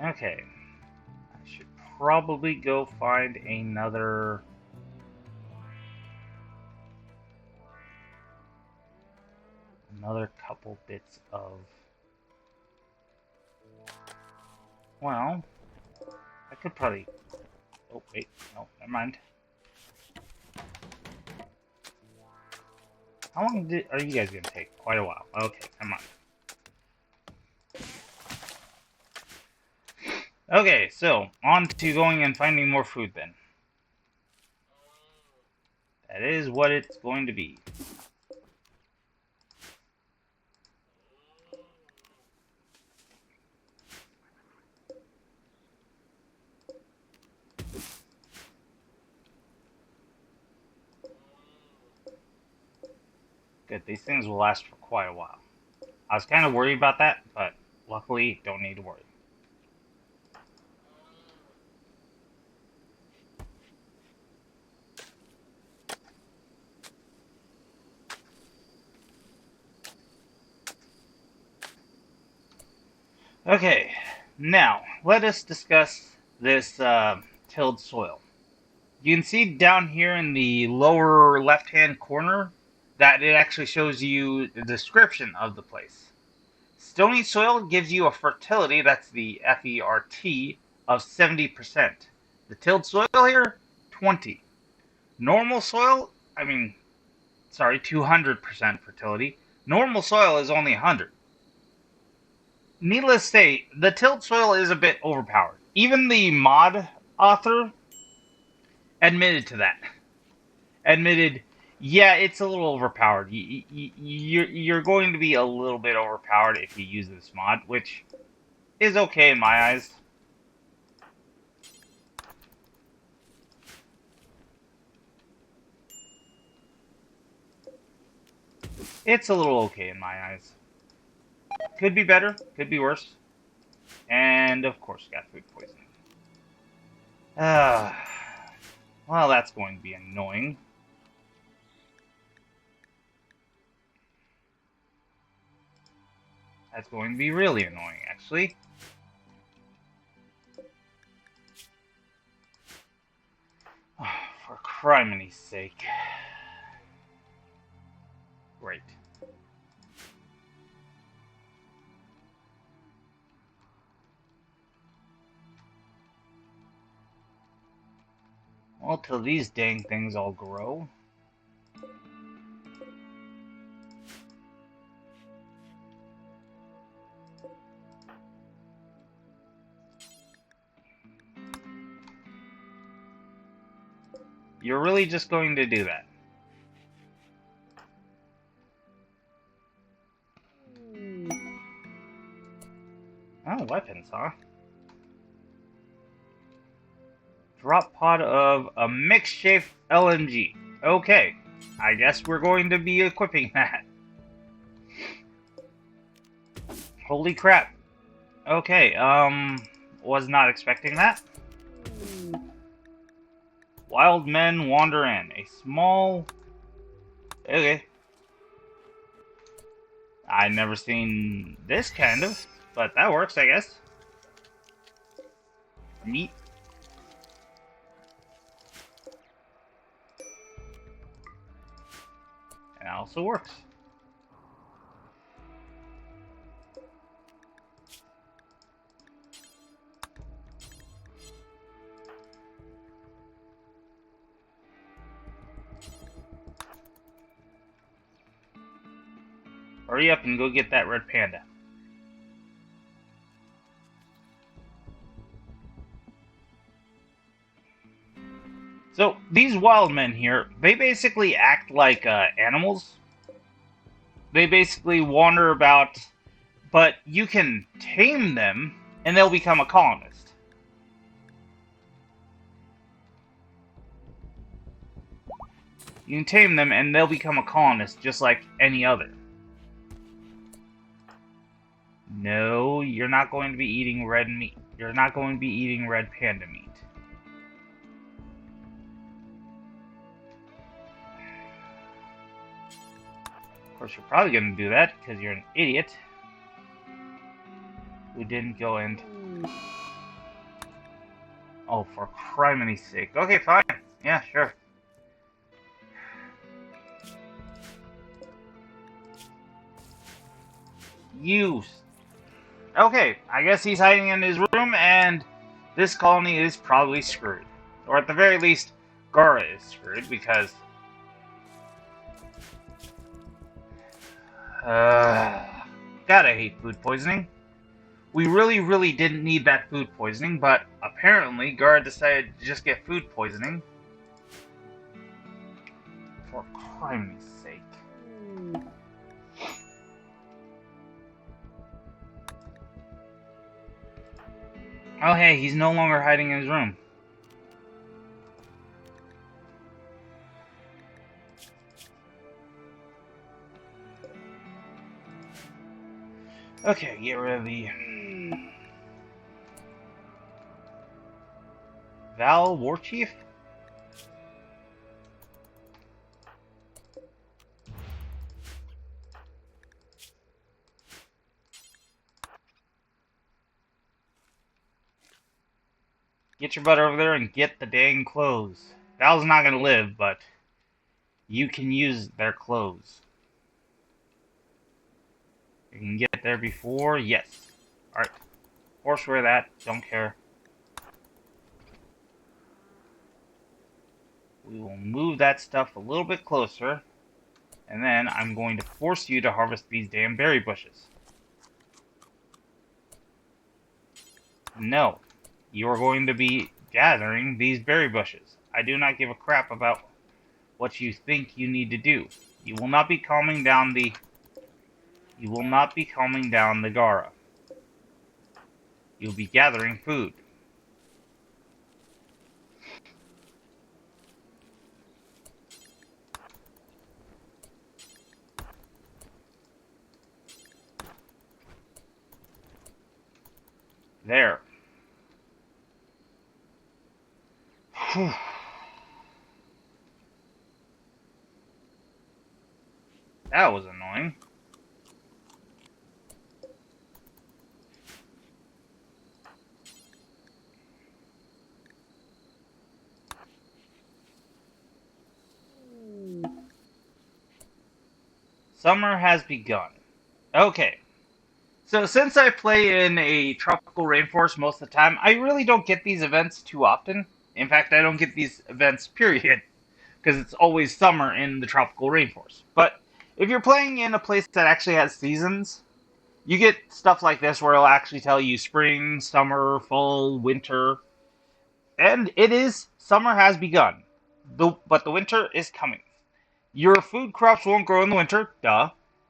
Okay. I should probably go find another... couple bits of... Well, I could probably... Oh, wait. No, never mind. How long are you guys going to take? Quite a while. Okay, come on. Okay, so, on to going and finding more food then. That is what it's going to be. Good, these things will last for quite a while. I was kind of worried about that, but luckily, don't need to worry. Okay, now, let us discuss this tilled soil. You can see down here in the lower left-hand corner that it actually shows you the description of the place. Stony soil gives you a fertility, that's the FERT, of 70%. The tilled soil here, 20. Normal soil, 200% fertility. Normal soil is only 100. Needless to say, the tilled soil is a bit overpowered. Even the mod author admitted to that. Admitted, yeah, it's a little overpowered. You're going to be a little bit overpowered if you use this mod, which is okay in my eyes. It's a little okay in my eyes. Could be better, could be worse. And, of course, got food poisoning. Well, that's going to be annoying. That's going to be really annoying, actually. Oh, for crimini's sake. Great. Well, till these dang things all grow. You're really just going to do that? Oh, weapons, huh? Drop pod of a mixed-shaped LMG. Okay, I guess we're going to be equipping that. Holy crap. Okay, was not expecting that. Wild men wander in. A small... Okay. I've never seen this kind of, but that works, I guess. Neat. And it also works. Hurry up and go get that red panda. So, these wild men here, they basically act like animals. They basically wander about, but you can tame them, and they'll become a colonist. You can tame them, and they'll become a colonist, just like any other. No, you're not going to be eating red meat. You're not going to be eating red panda meat. Of course, you're probably going to do that because you're an idiot who didn't go and... Oh, for crimini's sake. Okay, fine. Yeah, sure. You... Okay, I guess he's hiding in his room, and this colony is probably screwed. Or at the very least, Gara is screwed, because... gotta hate food poisoning. We really, really didn't need that food poisoning, but apparently Gara decided to just get food poisoning. For crimini's sake. Oh hey, he's no longer hiding in his room. Okay, get rid of the... Val Warchief? Get your butt over there and get the dang clothes. Val's not gonna live, but you can use their clothes. You can get there before, yes. Alright. Horsewear that, don't care. We will move that stuff a little bit closer. And then I'm going to force you to harvest these damn berry bushes. No. You are going to be gathering these berry bushes. I do not give a crap about what you think you need to do. You will not be calming down the... You will not be calming down the Gara. You'll be gathering food. There. Whew. That was annoying. Summer has begun. Okay. So since I play in a tropical rainforest most of the time, I really don't get these events too often. In fact, I don't get these events, period, because it's always summer in the tropical rainforest. But if you're playing in a place that actually has seasons, you get stuff like this where it'll actually tell you spring, summer, fall, winter, and it is summer has begun. But the winter is coming. Your food crops won't grow in the winter, duh.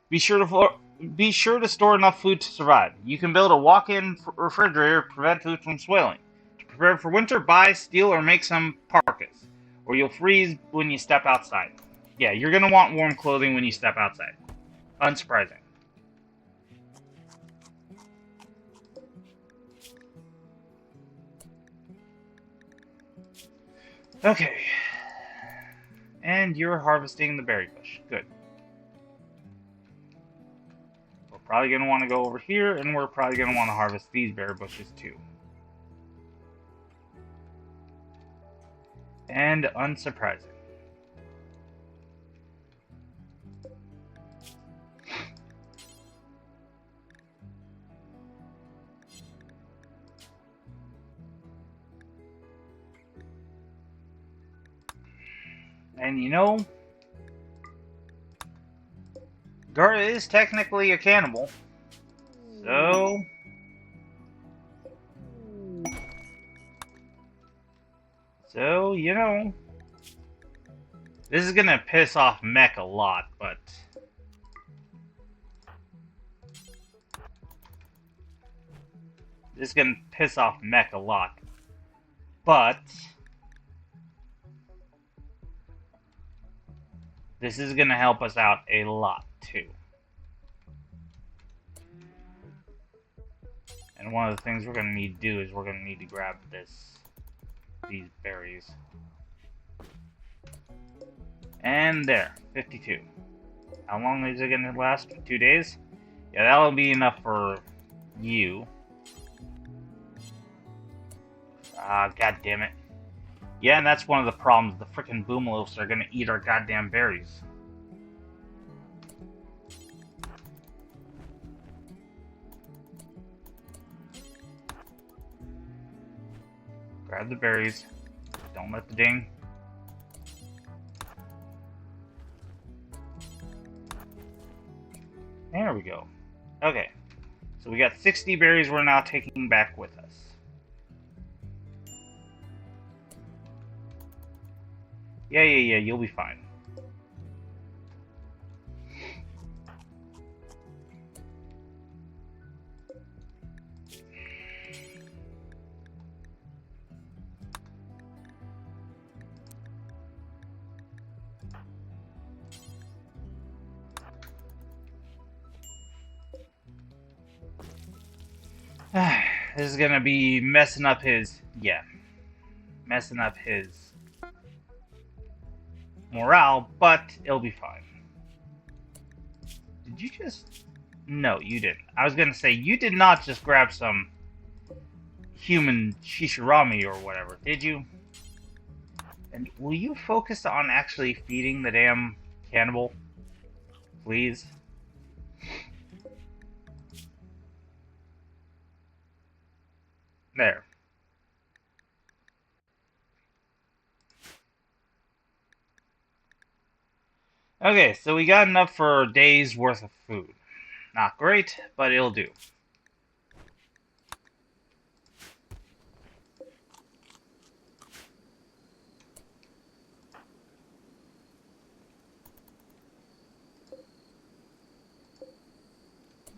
Be sure to be sure to store enough food to survive. You can build a walk-in refrigerator to prevent food from spoiling. To prepare for winter, buy, steal, or make some parkas, or you'll freeze when you step outside. Yeah, you're gonna want warm clothing when you step outside. Unsurprising. Okay. And you're harvesting the berry bush. Good. We're probably going to want to go over here, and we're probably going to want to harvest these berry bushes too. And unsurprising. And you know, Garda is technically a cannibal. So, you know, this is gonna piss off Mech a lot, but this is gonna piss off Mech a lot, but this is gonna help us out a lot too. And one of the things we're gonna need to do is we're gonna need to grab these berries. And there, 52. How long is it gonna last? 2 days? Yeah, that'll be enough for you. Ah, god damn it. Yeah, and that's one of the problems. The frickin' boomloafs are gonna eat our goddamn berries. Grab the berries. Don't let the ding. There we go. Okay. So we got 60 berries we're now taking back with us. Yeah, you'll be fine. This is gonna be messing up his, messing up his morale, but it'll be fine. Did you just... No, you didn't. I was gonna say, you did not just grab some human shisharami or whatever, did you? And will you focus on actually feeding the damn cannibal? Please? There. Okay, so we got enough for a day's worth of food. Not great, but it'll do.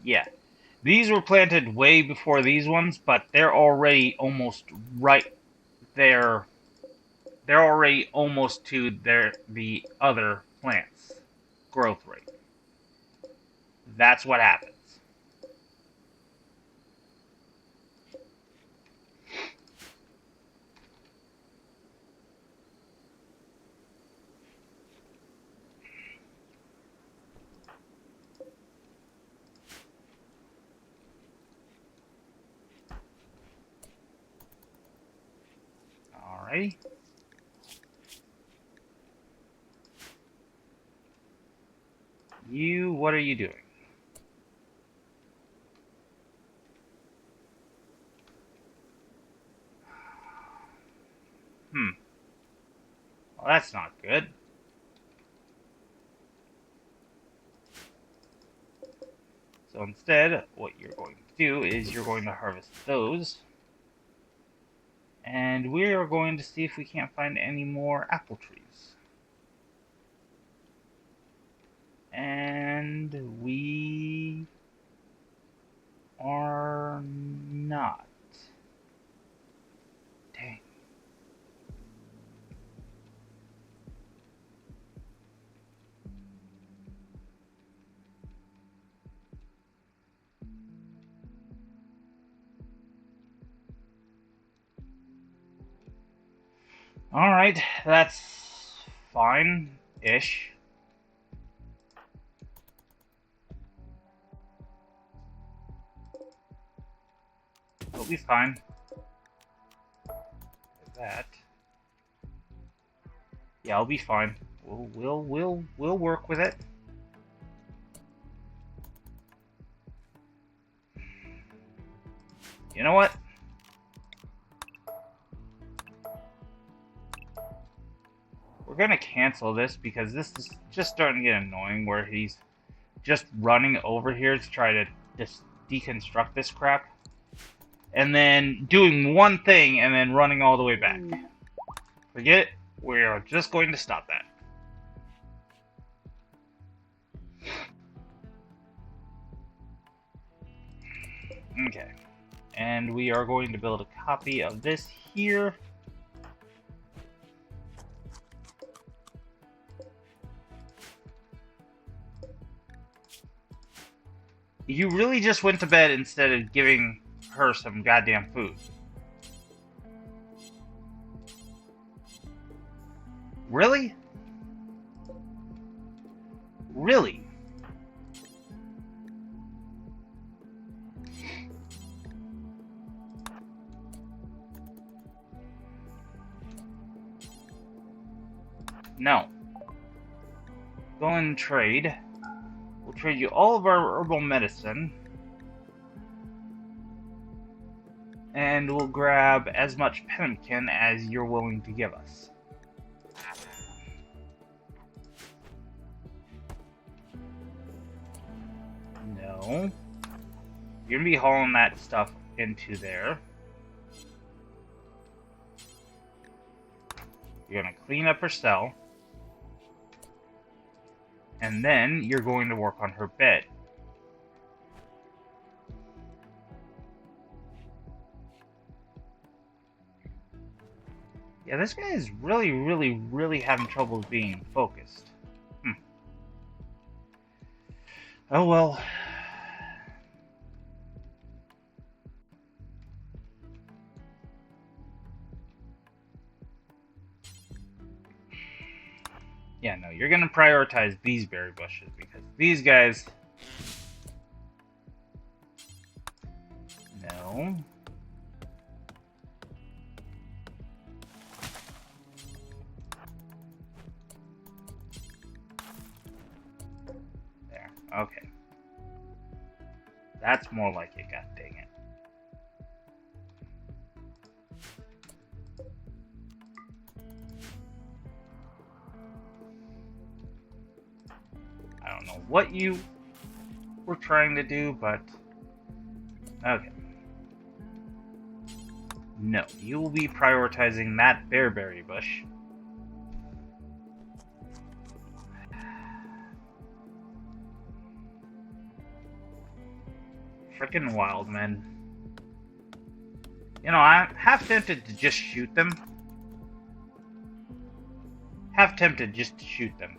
Yeah. These were planted way before these ones, but they're already almost right there. They're already almost to the other plants' growth rate. That's what happens. Alrighty. You, what are you doing? Well, that's not good. So instead, what you're going to do is you're going to harvest those. And we are going to see if we can't find any more apple trees. And we are not. Dang. Alright, that's fine-ish. It'll be fine. That. Yeah, I'll be fine. We'll work with it. You know what? We're gonna cancel this because this is just starting to get annoying where he's just running over here to try to just deconstruct this crap. And then doing one thing and then running all the way back. Forget it. We're just going to stop that. Okay. And we are going to build a copy of this here. You really just went to bed instead of giving her some goddamn food. Really? Really? No. Go and trade. We'll trade you all of our herbal medicine. And we'll grab as much pemmican as you're willing to give us. No. You're gonna be hauling that stuff into there. You're gonna clean up her cell. And then you're going to work on her bed. Yeah, this guy is really having trouble being focused. Oh well. Yeah, no, you're gonna prioritize these berry bushes because these guys... No. There, okay. That's more like it, god dang it. I don't know what you were trying to do, but... Okay. No, you will be prioritizing that bearberry bush. Frickin' wild, man. You know, I'm half tempted to just shoot them. Half tempted just to shoot them.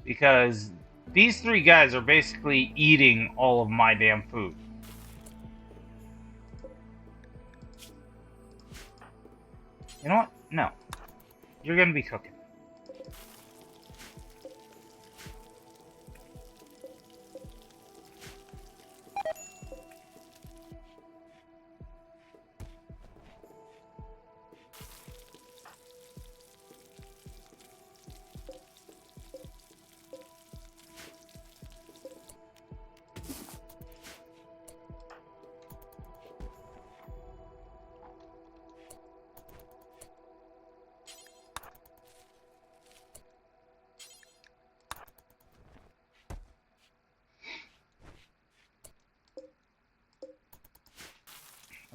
Because these three guys are basically eating all of my damn food. You know what? No. You're gonna be cooking.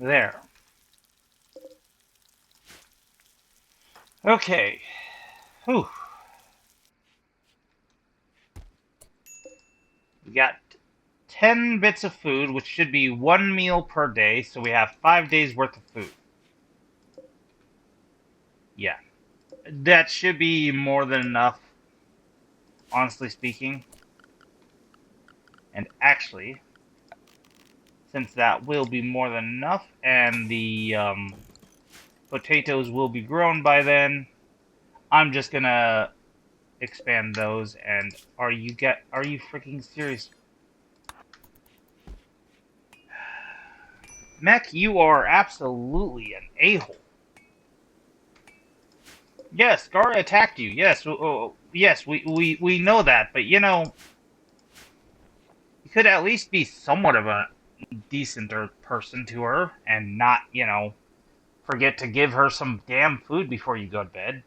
There. Okay. Whew. We got 10 bits of food, which should be 1 meal per day, so we have 5 days worth of food. Yeah. That should be more than enough, honestly speaking. And actually, since that will be more than enough, and the potatoes will be grown by then, I'm just gonna expand those. And are you freaking serious? Mech, you are absolutely an a-hole. Yes, Gar attacked you. Yes, yes, we know that, but you know, you could at least be somewhat of a decenter person to her and not, you know, forget to give her some damn food before you go to bed.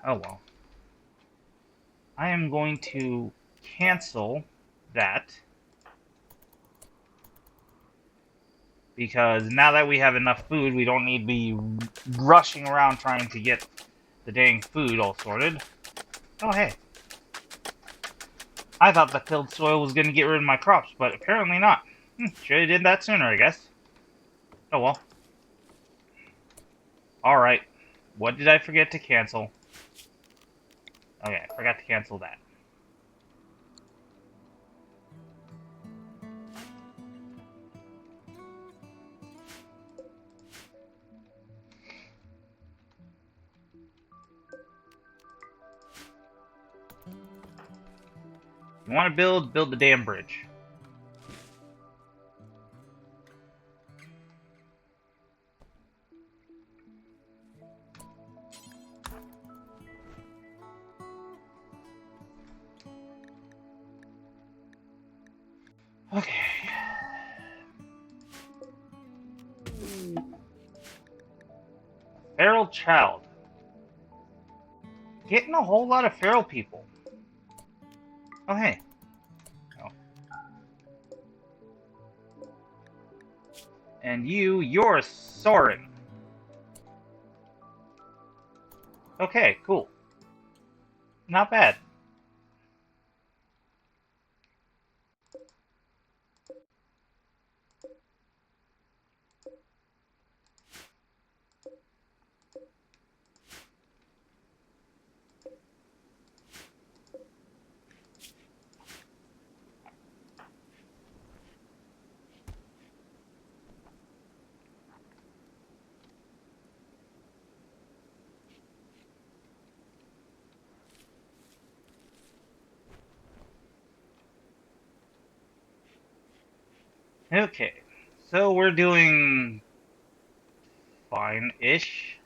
Oh well. I am going to cancel that because now that we have enough food, we don't need to be rushing around trying to get the dang food all sorted. Oh, hey. I thought the tilled soil was going to get rid of my crops, but apparently not. Should have did that sooner, I guess. Oh well. Alright. What did I forget to cancel? Okay, I forgot to cancel that. You want to build the damn bridge. Okay. Feral child. Getting a whole lot of feral people. Oh, hey. Oh. And you're Soren. Okay, cool. Not bad. Okay. So we're doing fine-ish.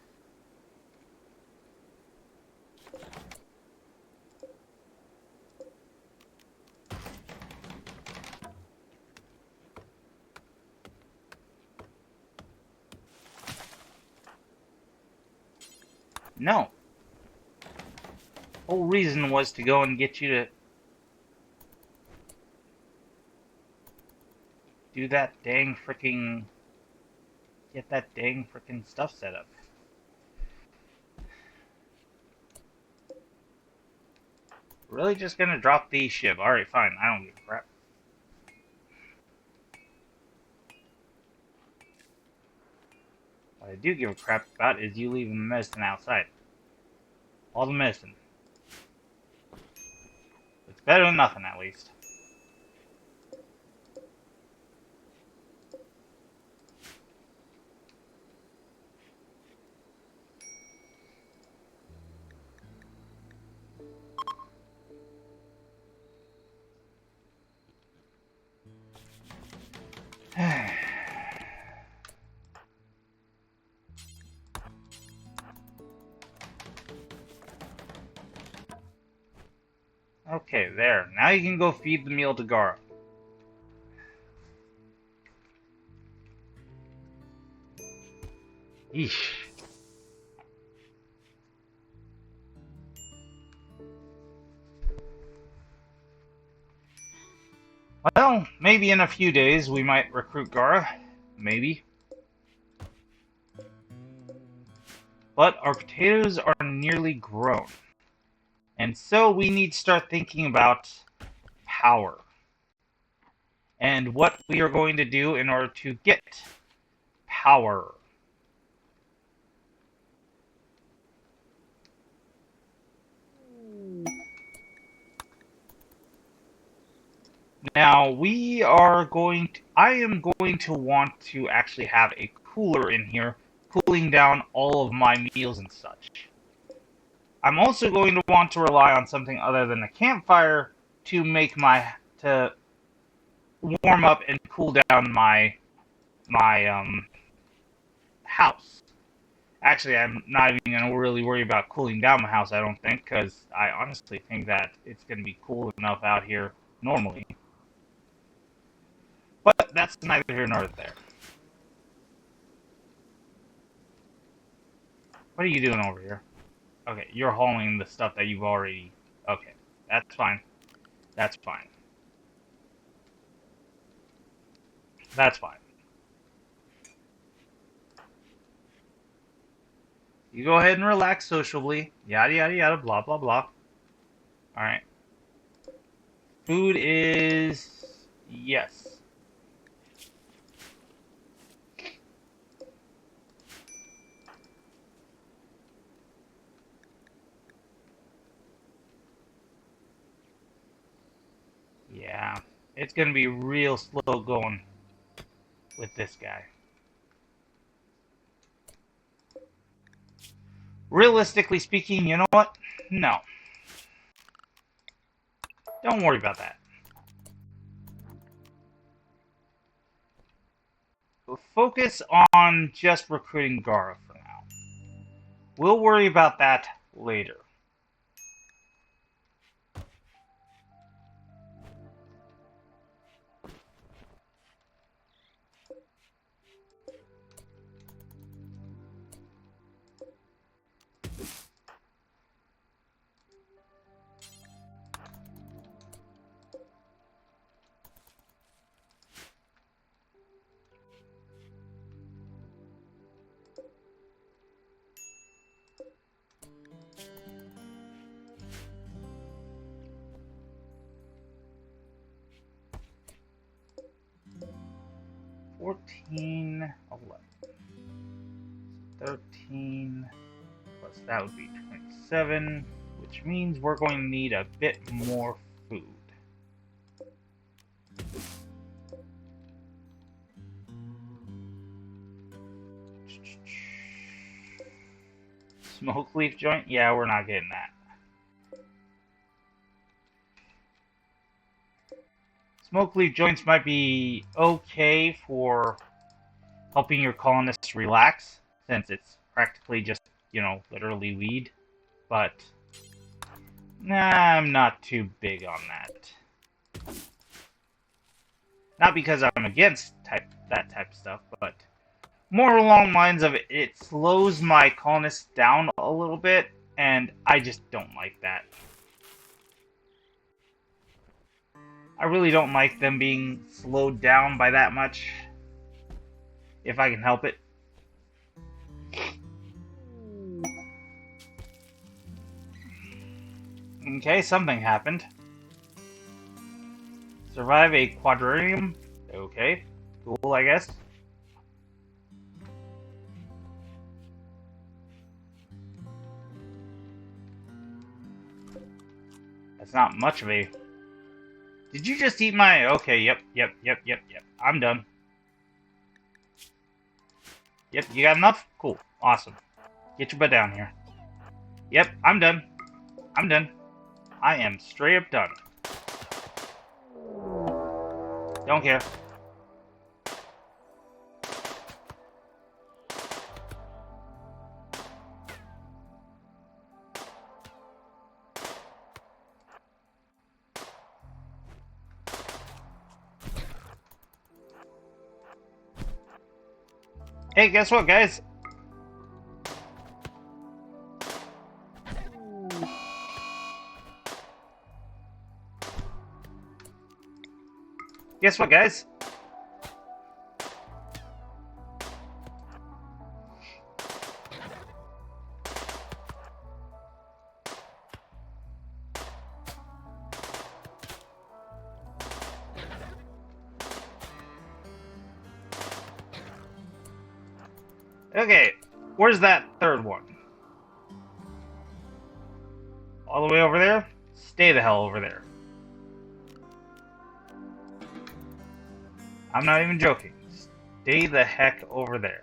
No. Whole reason was to go and get you to do that dang freaking... Get that dang freaking stuff set up. Really just gonna drop the ship. Alright, fine. I don't give a crap. What I do give a crap about is you leaving the medicine outside. All the medicine. It's better than nothing, at least. Okay, there. Now you can go feed the meal to Gara. Eesh. Well, maybe in a few days we might recruit Gara. Maybe. But our potatoes are nearly grown. And so we need to start thinking about power. And what we are going to do in order to get power. Now, I am going to want to actually have a cooler in here, cooling down all of my meals and such. I'm also going to want to rely on something other than a campfire to to warm up and cool down my house. Actually, I'm not even going to really worry about cooling down my house, I don't think, because I honestly think that it's going to be cool enough out here normally. But that's neither here nor there. What are you doing over here? Okay, you're hauling the stuff that you've already... Okay, that's fine. That's fine. That's fine. You go ahead and relax sociably. Yada, yada, yada, blah, blah, blah. Alright. Food is... Yes. Yeah. It's gonna be real slow going with this guy. Realistically speaking, you know what? No. Don't worry about that. We'll focus on just recruiting Gara for now. We'll worry about that later. $14, $11, $13, plus that would be $27, which means we're going to need a bit more food. Smoke leaf joint? Yeah, we're not getting that. Smoke leaf joints might be okay for helping your colonists relax, since it's practically just, you know, literally weed. But, nah, I'm not too big on that. Not because I'm against that type of stuff, but more along the lines of it slows my colonists down a little bit, and I just don't like that. I really don't like them being slowed down by that much, if I can help it. Okay, something happened. Survive a quadrium? Okay, cool, I guess. That's not much of a... Did you just eat my... Okay, yep. I'm done. Yep, you got enough? Cool, awesome. Get your butt down here. Yep, I'm done. I'm done. I am straight up done. Don't care. Hey, guess what, guys? Guess what, guys? Okay, where's that third one? All the way over there? Stay the hell over there. I'm not even joking. Stay the heck over there.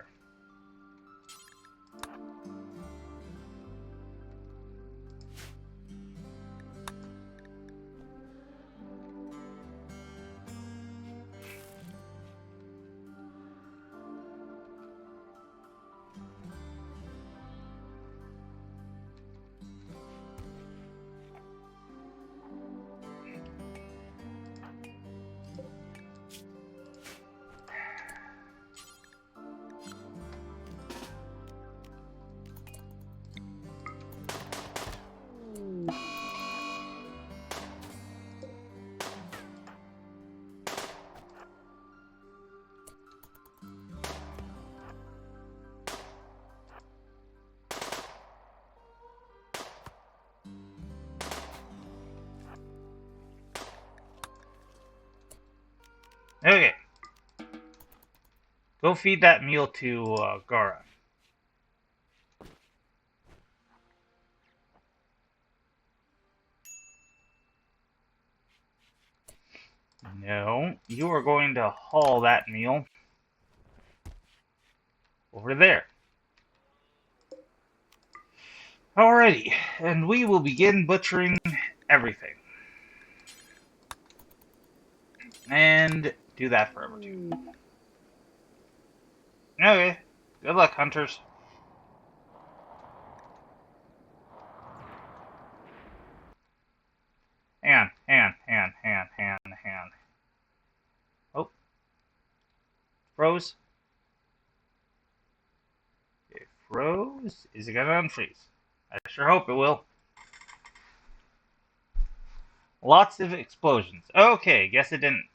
Okay. Go feed that meal to Gara. No, you are going to haul that meal over there. Alrighty, and we will begin butchering everything. And do that forever too. Okay, good luck, hunters. Hang on. Oh. Froze. It froze. Is it gonna unfreeze? I sure hope it will. Lots of explosions. Okay, guess it didn't.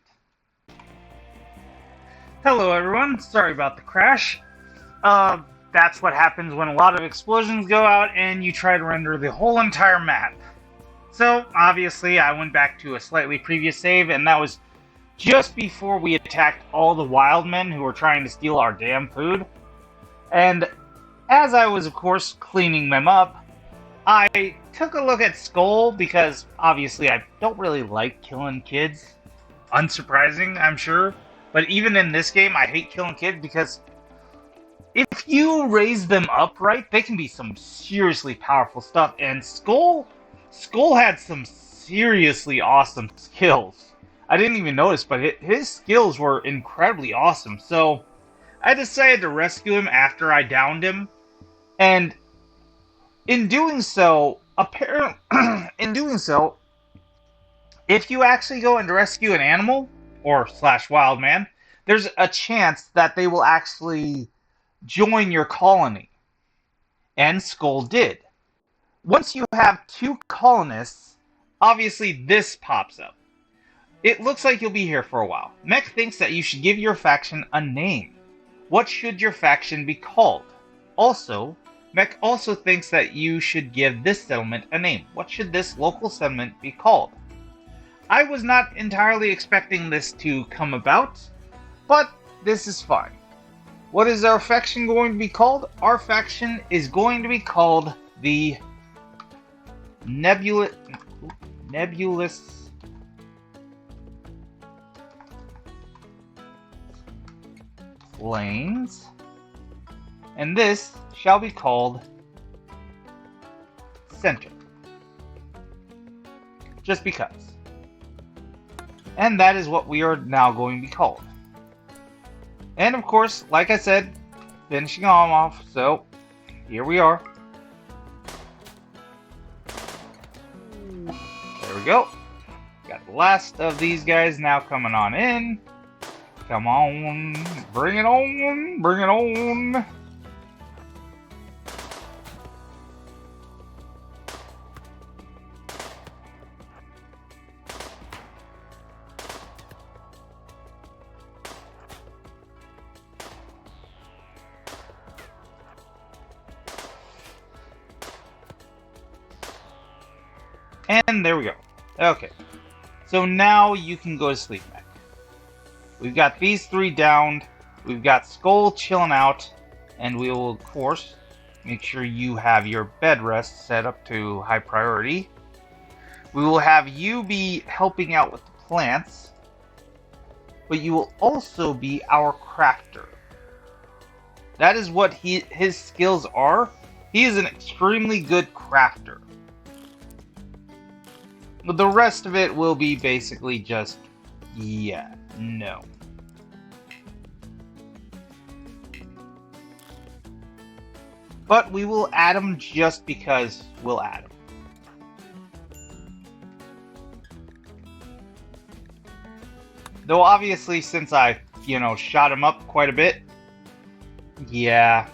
Hello everyone, sorry about the crash. That's what happens when a lot of explosions go out and you try to render the whole entire map. So, obviously, I went back to a slightly previous save, and that was just before we attacked all the wild men who were trying to steal our damn food. And as I was, of course, cleaning them up, I took a look at Skull, because obviously I don't really like killing kids. Unsurprising, I'm sure. But even in this game, I hate killing kids because if you raise them up right, they can be some seriously powerful stuff. And Skull had some seriously awesome skills. I didn't even notice, but his skills were incredibly awesome. So I decided to rescue him after I downed him. And in doing so, if you actually go and rescue an animal, or / wild man, there's a chance that they will actually join your colony. And Skull did. Once you have 2 colonists, obviously this pops up. It looks like you'll be here for a while. Mech thinks that you should give your faction a name. What should your faction be called? Also, Mech also thinks that you should give this settlement a name. What should this local settlement be called? I was not entirely expecting this to come about, but this is fine. What is our faction going to be called? Our faction is going to be called the Nebulous Plains, and this shall be called Center. Just because. And that is what we are now going to be called. And of course, like I said, finishing them off, so here we are. There we go. Got the last of these guys now coming on in. Come on, bring it on, bring it on. And there we go. Okay. So now you can go to sleep, Mech. We've got these three downed. We've got Skull chilling out. And we will, of course, make sure you have your bed rest set up to high priority. We will have you be helping out with the plants. But you will also be our crafter. That is what his skills are. He is an extremely good crafter. But the rest of it will be basically just, yeah, no. But we will add him just because we'll add him. Though obviously, since I, shot him up quite a bit, yeah.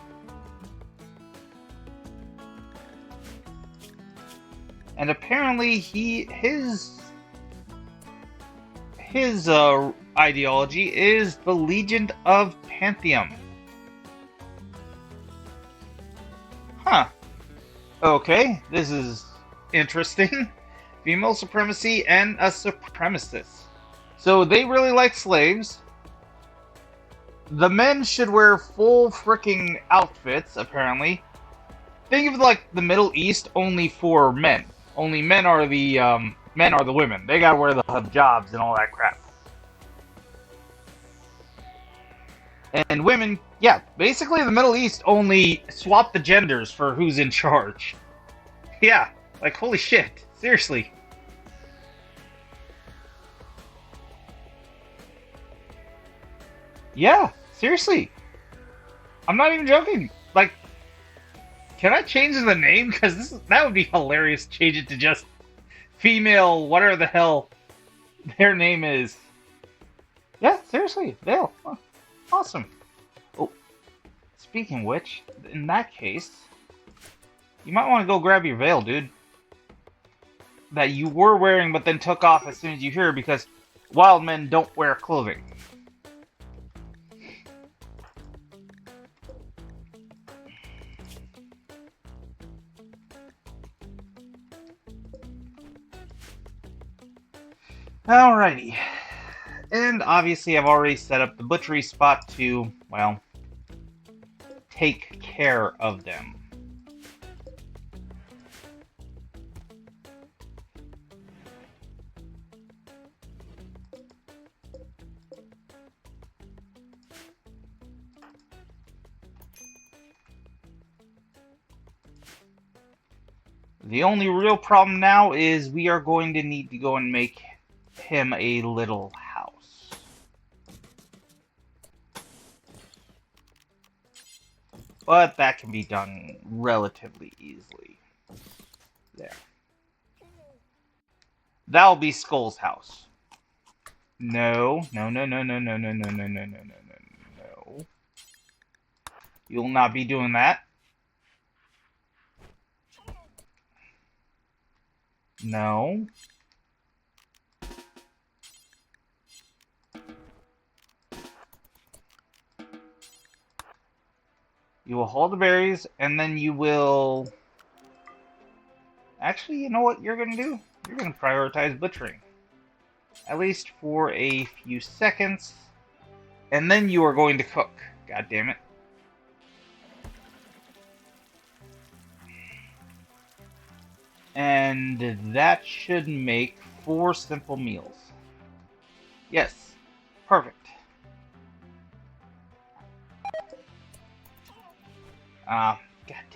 And apparently his ideology is the Legion of Pantheon. Huh. Okay, this is interesting. Female supremacy and a supremacist. So they really like slaves. The men should wear full freaking outfits, apparently. Think of like the Middle East only for men. Only men are the women. They gotta wear the hijabs and all that crap. And women, yeah, basically the Middle East only swap the genders for who's in charge. Yeah, like holy shit, seriously. Yeah, seriously. I'm not even joking. Like, can I change the name? Because that would be hilarious. Change it to just female, whatever the hell their name is. Yeah, seriously, Vale. Oh, awesome. Oh, speaking of which, in that case, you might want to go grab your veil, dude. That you were wearing, but then took off as soon as you hear, because wild men don't wear clothing. Alrighty. And obviously I've already set up the butchery spot to, well, take care of them. The only real problem now is we are going to need to go and make him a little house. But that can be done relatively easily. There. That'll be Skull's house. No. You'll not be doing that. No. You will hold the berries, and then you will... Actually, you know what you're going to do? You're going to prioritize butchering. At least for a few seconds. And then you are going to cook. God damn it. And that should make 4 simple meals. Yes. Perfect. God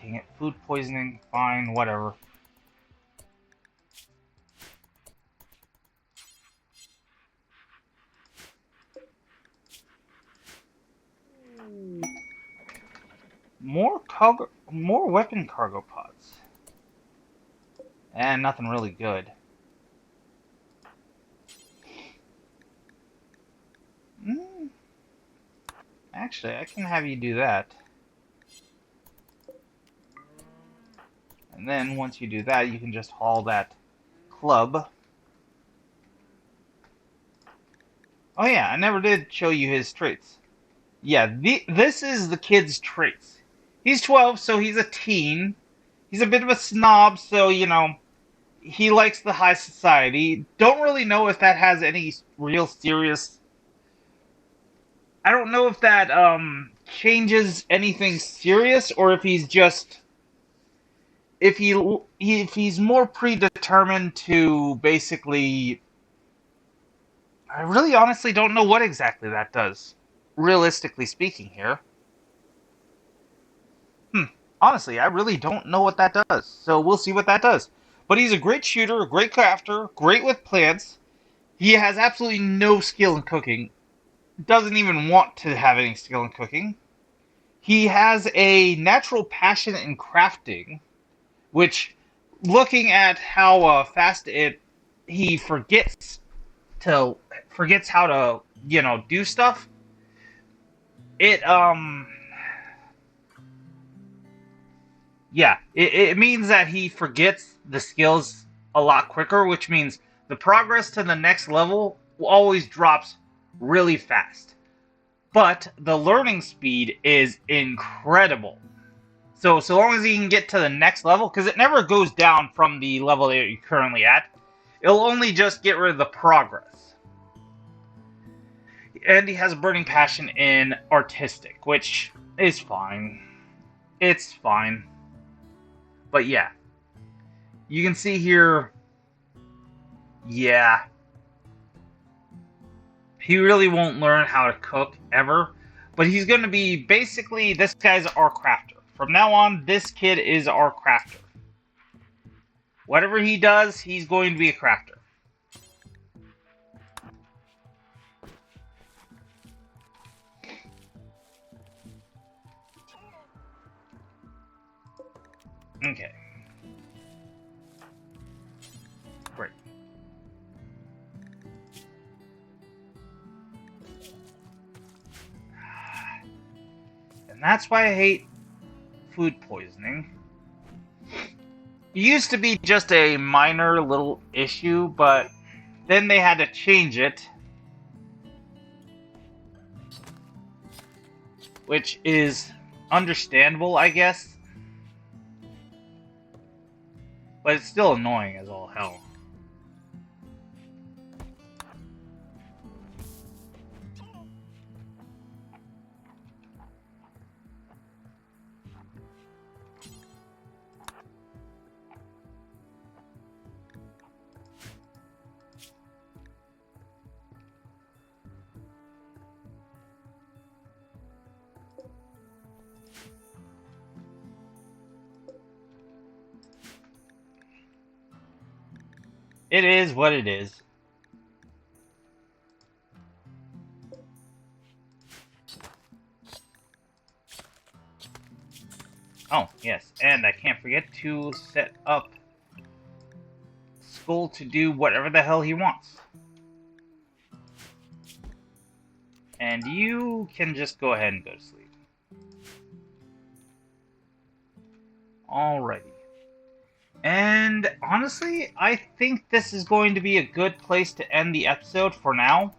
dang it. Food poisoning. Fine. Whatever. More weapon cargo pods. And nothing really good. Actually, I can have you do that. And then once you do that, you can just haul that club. Oh yeah, I never did show you his traits. Yeah, this is the kid's traits. He's 12, so he's a teen. He's a bit of a snob, so, you know, he likes the high society. Don't really know if that has any real serious. I don't know if that changes anything serious, or if he's just if he's more predetermined to basically. I really honestly don't know what exactly that does. Realistically speaking, here. Honestly, I really don't know what that does. So we'll see what that does. But he's a great shooter, a great crafter, great with plants. He has absolutely no skill in cooking. Doesn't even want to have any skill in cooking. He has a natural passion in crafting, which, looking at how fast he forgets how to do stuff. It means that he forgets the skills a lot quicker, which means the progress to the next level always drops really fast. But the learning speed is incredible. So long as he can get to the next level, because it never goes down from the level that you're currently at, it'll only just get rid of the progress. And he has a burning passion in artistic, which is fine. It's fine. But yeah, you can see here, yeah, he really won't learn how to cook ever, but he's going to be basically, this guy's our crafter. From now on, this kid is our crafter. Whatever he does, he's going to be a crafter. Okay. Great. And that's why I hate food poisoning. It used to be just a minor little issue, but then they had to change it. Which is understandable, I guess. But it's still annoying as all hell. It is what it is. Oh, yes, and I can't forget to set up Skull to do whatever the hell he wants. And you can just go ahead and go to sleep. Alrighty. And honestly, I think this is going to be a good place to end the episode for now.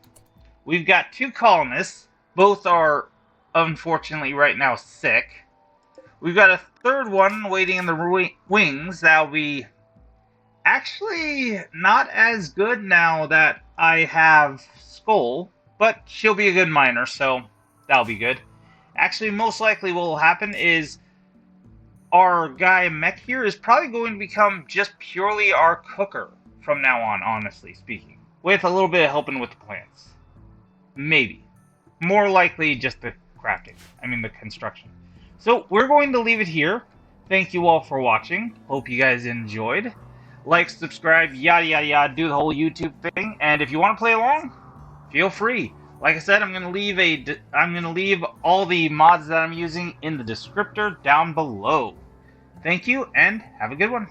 We've got 2 colonists. Both are, unfortunately, right now sick. We've got a 3rd one waiting in the wings. That'll be actually not as good now that I have Skull. But she'll be a good miner, so that'll be good. Actually, most likely what will happen is our guy Mech here is probably going to become just purely our cooker from now on, honestly speaking. With a little bit of helping with the plants. Maybe. More likely just the crafting. I mean the construction. So we're going to leave it here. Thank you all for watching. Hope you guys enjoyed. Like, subscribe, yada yada yada, do the whole YouTube thing. And if you want to play along, feel free. Like I said, I'm gonna leave all the mods that I'm using in the descriptor down below. Thank you, and have a good one.